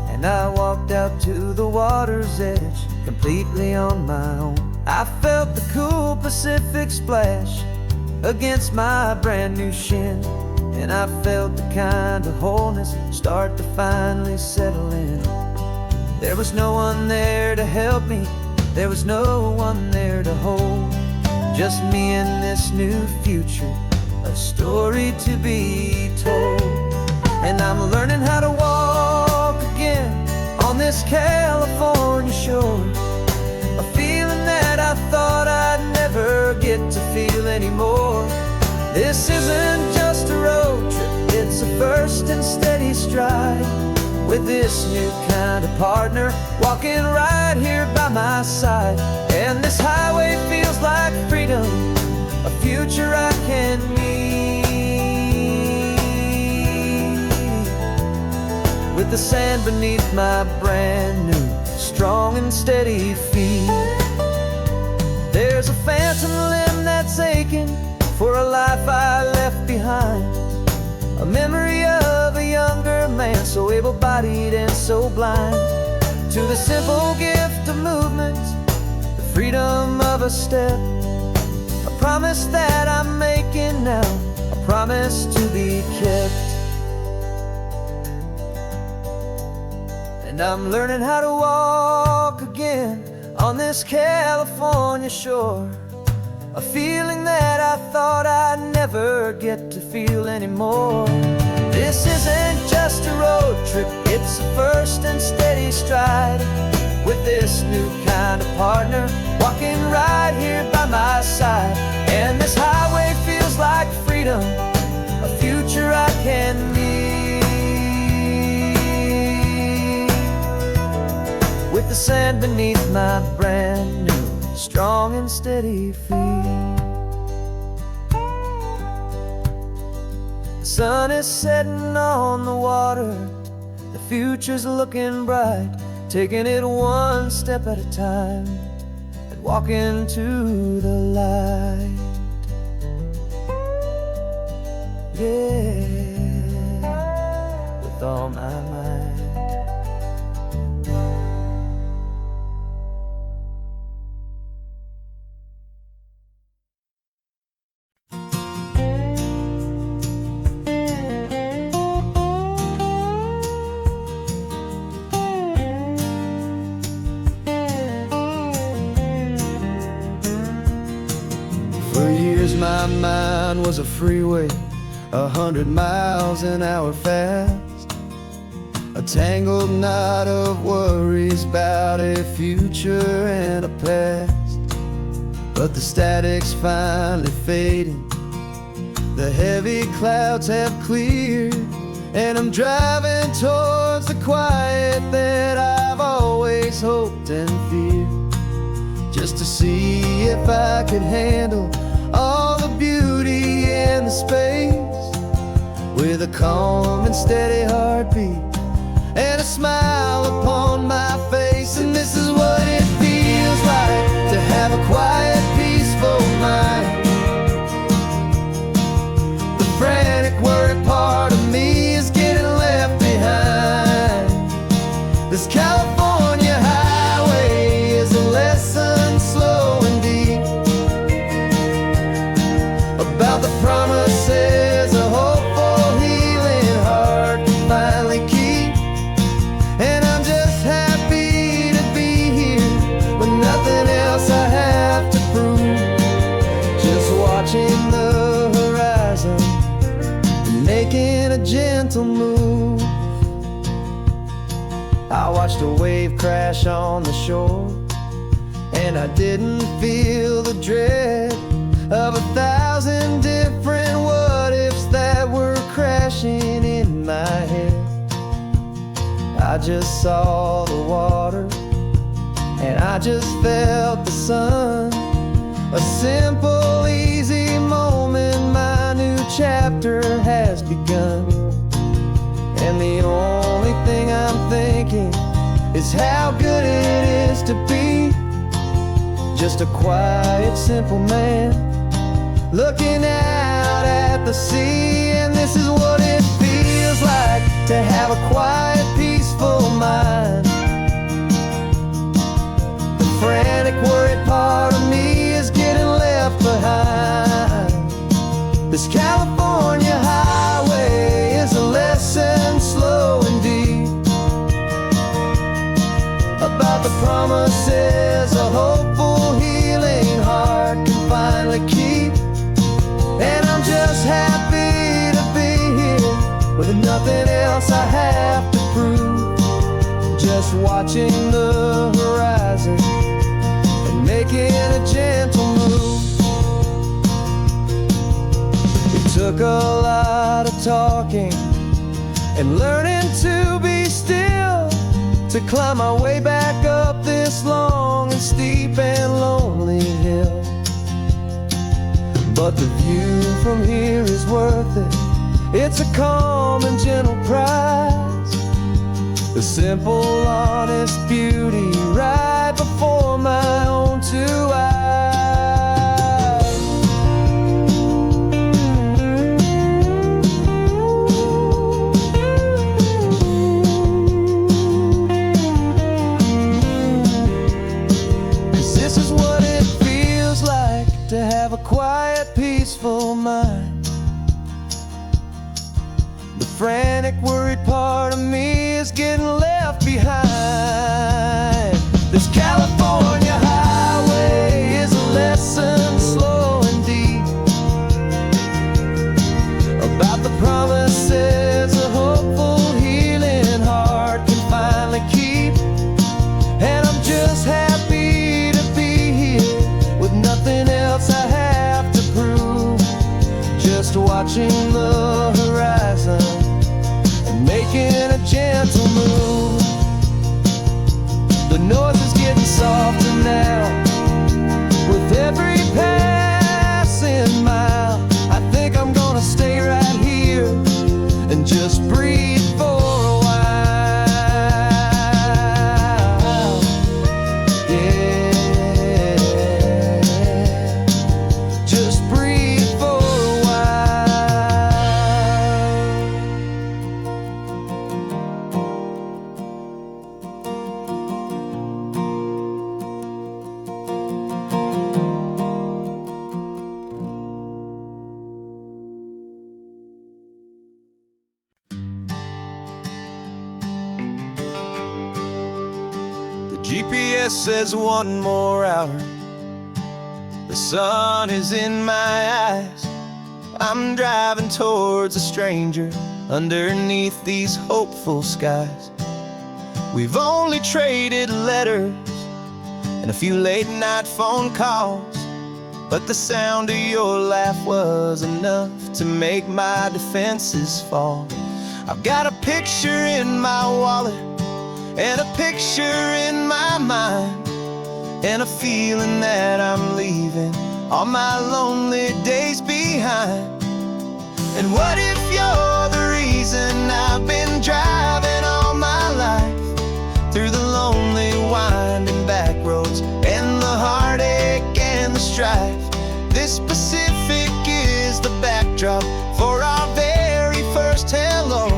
and I walked out to the water's edge completely on my own. I felt the cool Pacific splash against my brand new shin, and I felt the kind of wholeness start to finally settle in. There was no one there to help me, there was no one there to hold, just me and this new future, a story to be told. And I'm learning how to walk again on this California shore, a feeling that I thought I'd never get to feel anymore. This isn't just a road trip, it's a first and steady stride, with this new kind of partner walking right here by my side. And this highway feels like freedom, a future I can need, with the sand beneath my brand new strong and steady feet. There's a phantom limb that's aching for a life I left behind, a memory of so able-bodied and so blind, to the simple gift of movement, the freedom of a step, a promise that I'm making now, a promise to be kept. And I'm learning how to walk again on this California shore, a feeling that I thought I'd never get to feel anymore. This isn't just a road trip, it's a first and steady stride, with this new kind of partner walking right here by my side. And this highway feels like freedom, a future I can meet, with the sand beneath my brand new, strong and steady feet. The sun is setting on the water, the future's looking bright, taking it one step at a time and walking to the light. Yeah, with all my might. For years my mind was a freeway, 100 miles an hour fast, a tangled knot of worries about a future and a past. But the static's finally fading, the heavy clouds have cleared, and I'm driving towards the quiet that I've always hoped and feared, just to see if I could handle all the beauty and the space, with a calm and steady heartbeat and a smile upon my face. And this is what it feels like to have a quiet, peaceful mind. The frantic, worried part of me is getting left behind. This California highway is a lesson slow and deep about the promises a hopeful, healing heart can finally keep. And I'm just happy to be here with nothing else I have to prove, just watching the horizon and making a gentle move. I watched a wave crash on the shore, and I didn't feel the dread of 1,000 different what-ifs that were crashing in my head. I just saw the water, and I just felt the sun, a simple, easy moment. My new chapter has begun, and the only thing I'm thinking is how good it is to be just a quiet, simple man looking out at the sea. And this is what it feels like to have a quiet, peaceful mind. The frantic, worried part of me is getting left behind. This California highway is a lesson slow and deep about the promises a hopeful, healing heart can finally keep. And I'm just happy to be here with nothing else I have to prove, just watching the horizon and making a gentle move. It took a lot of talking and learning to be still, to climb my way back up this long and steep and lonely hill. But the view from here is worth it. It's a calm and gentle prize, the simple, honest beauty right before my own two eyes. have a quiet, peaceful mind. The frantic, worried part of me is getting left behind. This California highway is a lesson, slow and deep, about the promises a hopeful, healing heart can finally keep. And I'm just happy to be here with nothing else I have to prove, just watching the horizon and making a gentle move. The noise is getting softer now with every passing mile. I think I'm gonna stay right here and just breathe for a while. Yeah, just breathe for a while. The GPS says one more hour. The sun is in my eyes. I'm driving towards a stranger underneath these hopeful skies. We've only traded letters and a few late night phone calls, but the sound of your laugh was enough to make my defenses fall. I've got a picture in my wallet and a picture in my mind, and a feeling that I'm leaving all my lonely days behind. And what if you're the reason I've been driving all my life, through the lonely winding back roads and the heartache and the strife? This Pacific is the backdrop for our very first hello,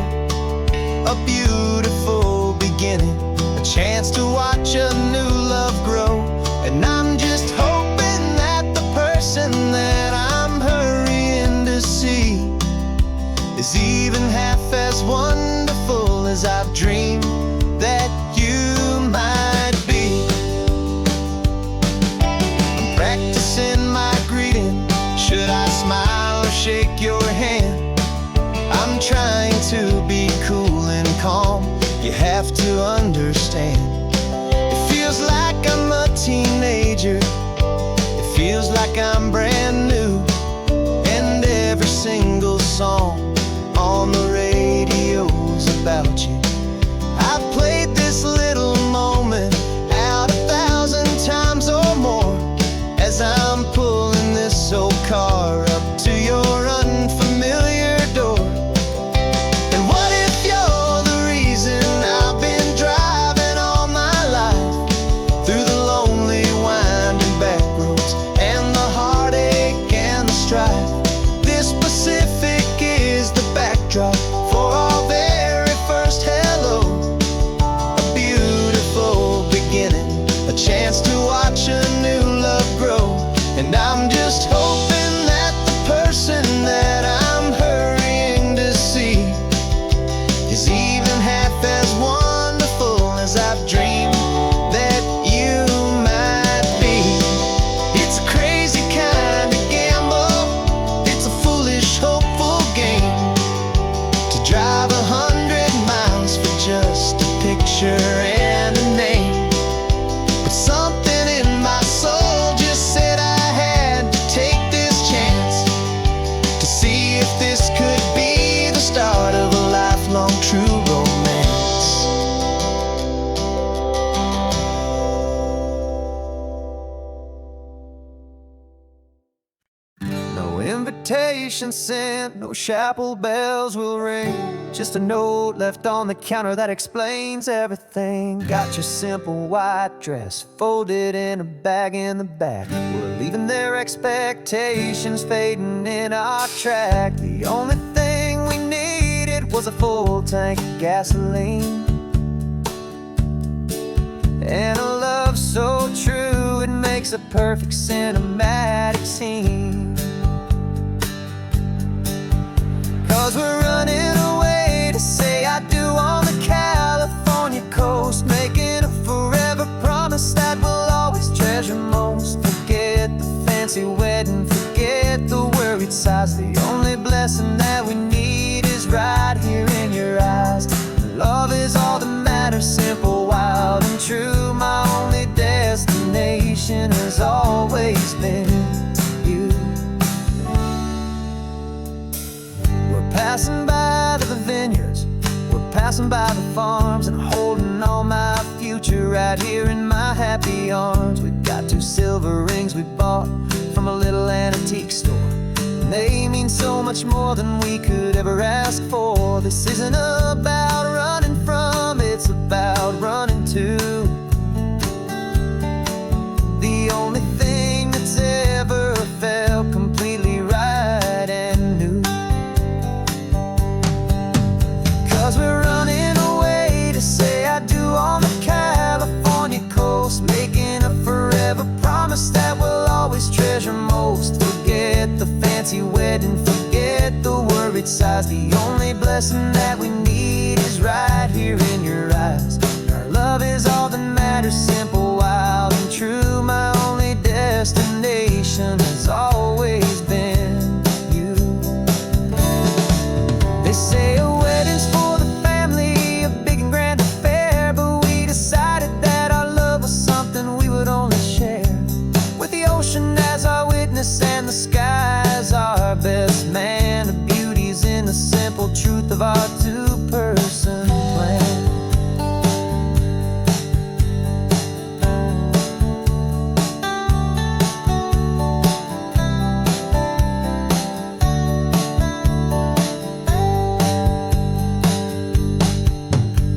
a beautiful beginning, a chance to watch a new love grow. And I'm just hoping that the person that I'm hurrying to see is even half as wonderful as I've dreamed that you might be. I'm practicing my greeting. Should I smile or shake your hand? I'm trying to be cool and calm. You have to understand, it feels like I'm a teenager. It feels like I'm brand new. And every single song on the radio's about you. I've played this little moment out 1,000 times or more, as I'm pulling this old car up to your unfamiliar door. And what if you're the reason I've been driving all my life, through the lonely winding back roads and the heartache and the strife? This Pacific is the backdrop for our very first hello, a beautiful beginning, a chance to watch a new love grow. And I'm just hoping that the person that I'm hurrying to see is even half as wonderful as I've dreamed that you might be. It's a crazy kind of gamble, it's a foolish, hopeful game, to drive 100 miles for just a picture and a name. But something in my soul just said I had to take this chance, to see if this could be the start of a lifelong true romance. No invitation sent, no chapel bells will ring, just a note left on the counter that explains everything. Got your simple white dress folded in a bag in the back. We're leaving their expectations fading in our track. The only thing we needed was a full tank of gasoline, and a love so true it made makes a perfect cinematic scene. 'Cause we're running away to say I do on the California coast, making a forever promise that we'll always treasure most. Forget the fancy wedding, forget the worried sighs. The only blessing that we need is right here in your eyes. Love is all that matters, simple, wild, and true. My only destination has always been you. We're passing by the vineyards, we're passing by the farms, and holding all my future right here in my happy arms. We've got 2 silver rings we bought from a little antique store, and they mean so much more than we could ever ask for. This isn't about running from, it's about running to the only thing that's ever felt completely right and new. 'Cause we're running away to say I do on the California coast, making a forever promise that we'll always treasure most. Forget the fancy wedding, forget the worried sighs. The only blessing that we need is right here in your eyes. Our love is all that matters, simple, wild, and true. My only destination has always been you. They say a wedding's for the family, a big and grand affair, but we decided that our love was something we would only share with the ocean as our witness and the sky as our best man. The beauty's in the simple truth of our 2-person plan.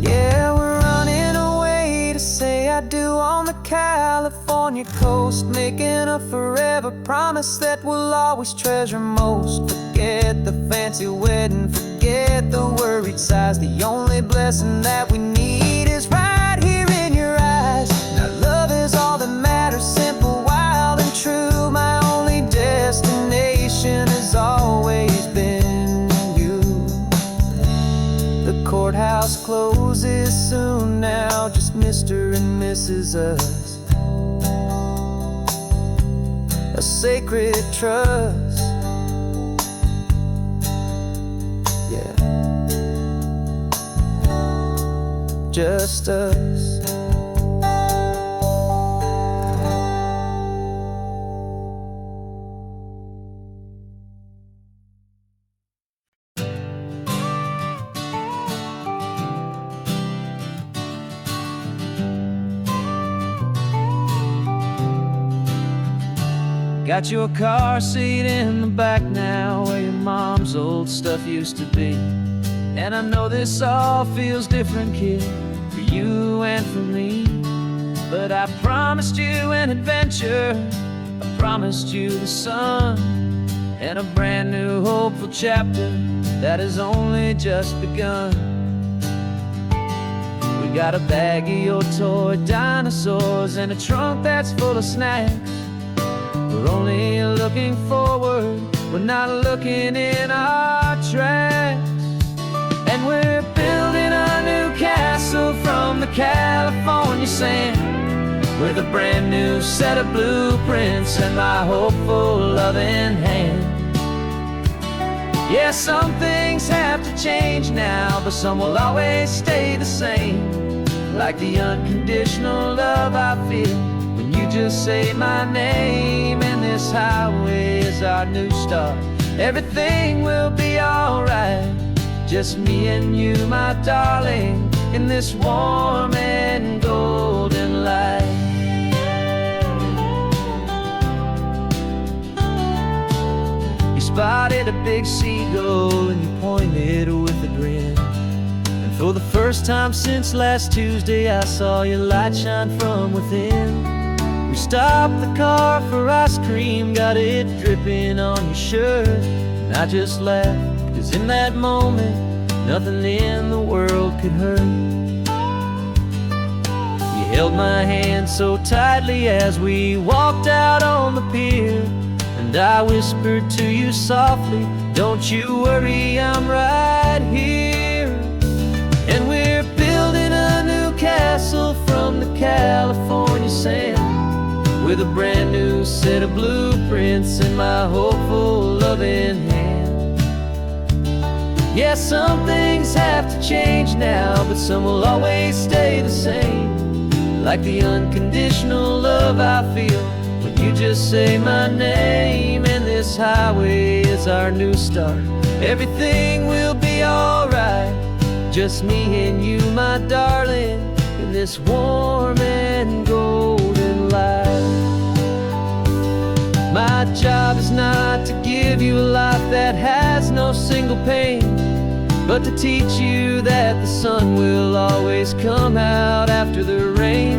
Yeah, we're running away to say I do on the California coast, making a forever promise that we'll always treasure most. Forget the fancy wedding, forget the worried sighs. The only blessing that we need is right here in your eyes. Now love is all that matters, simple, wild, and true. My only destination has always been you. The courthouse closes soon now, just Mr. and Mrs. Us. A sacred trust, yeah, just us. Got your car seat in the back now, where your mom's old stuff used to be. And I know this all feels different, kid, for you and for me. But I promised you an adventure, I promised you the sun, and a brand new hopeful chapter that has only just begun. We got a bag of your toy dinosaurs and a trunk that's full of snacks. We're only looking forward, we're not looking in our tracks. And we're building a new castle from the California sand, with a brand new set of blueprints and my hopeful loving hand. Yeah, some things have to change now, but some will always stay the same. Like the unconditional love I feel when you just say my name. And this highway is our new start, everything will be alright. Just me and you, my darling, in this warm and golden light. You spotted a big seagull and you pointed with a grin. And for the first time since last Tuesday, I saw your light shine from within. We stopped the car for ice cream, got it dripping on your shirt. And I just laughed, 'cause in that moment, nothing in the world could hurt. You held my hand so tightly as we walked out on the pier. And I whispered to you softly, don't you worry, I'm right here. And we're building a new castle from the California sand, with a brand new set of blueprints in my hopeful, loving hand. Yeah, some things have to change now, but some will always stay the same. Like the unconditional love I feel when you just say my name. And this highway is our new start. Everything will be alright, just me and you, my darling, in this warm and golden light. My job is not to give you a life that has no single pain, but to teach you that the sun will always come out after the rain.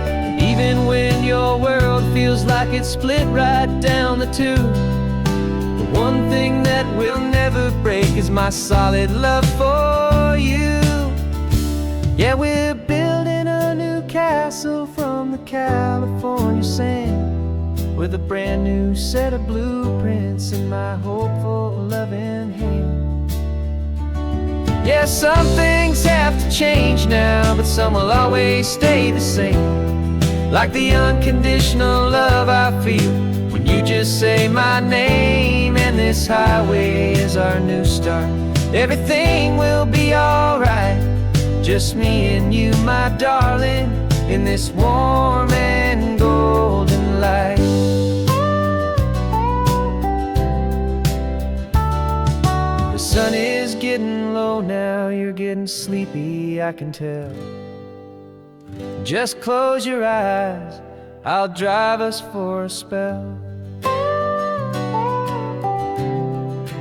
And even when your world feels like it's split right down the tube, the one thing that will never break is my solid love for you. Yeah, we're building a new castle from the California sand, with a brand new set of blueprints in my hopeful, loving hand. Yeah, some things have to change now, but some will always stay the same. Like the unconditional love I feel when you just say my name. And this highway is our new start. Everything will be alright, just me and you, my darling, in this warm and golden light. The sun is getting low now, you're getting sleepy, I can tell. Just close your eyes, I'll drive us for a spell.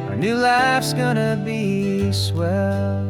Our new life's gonna be swell.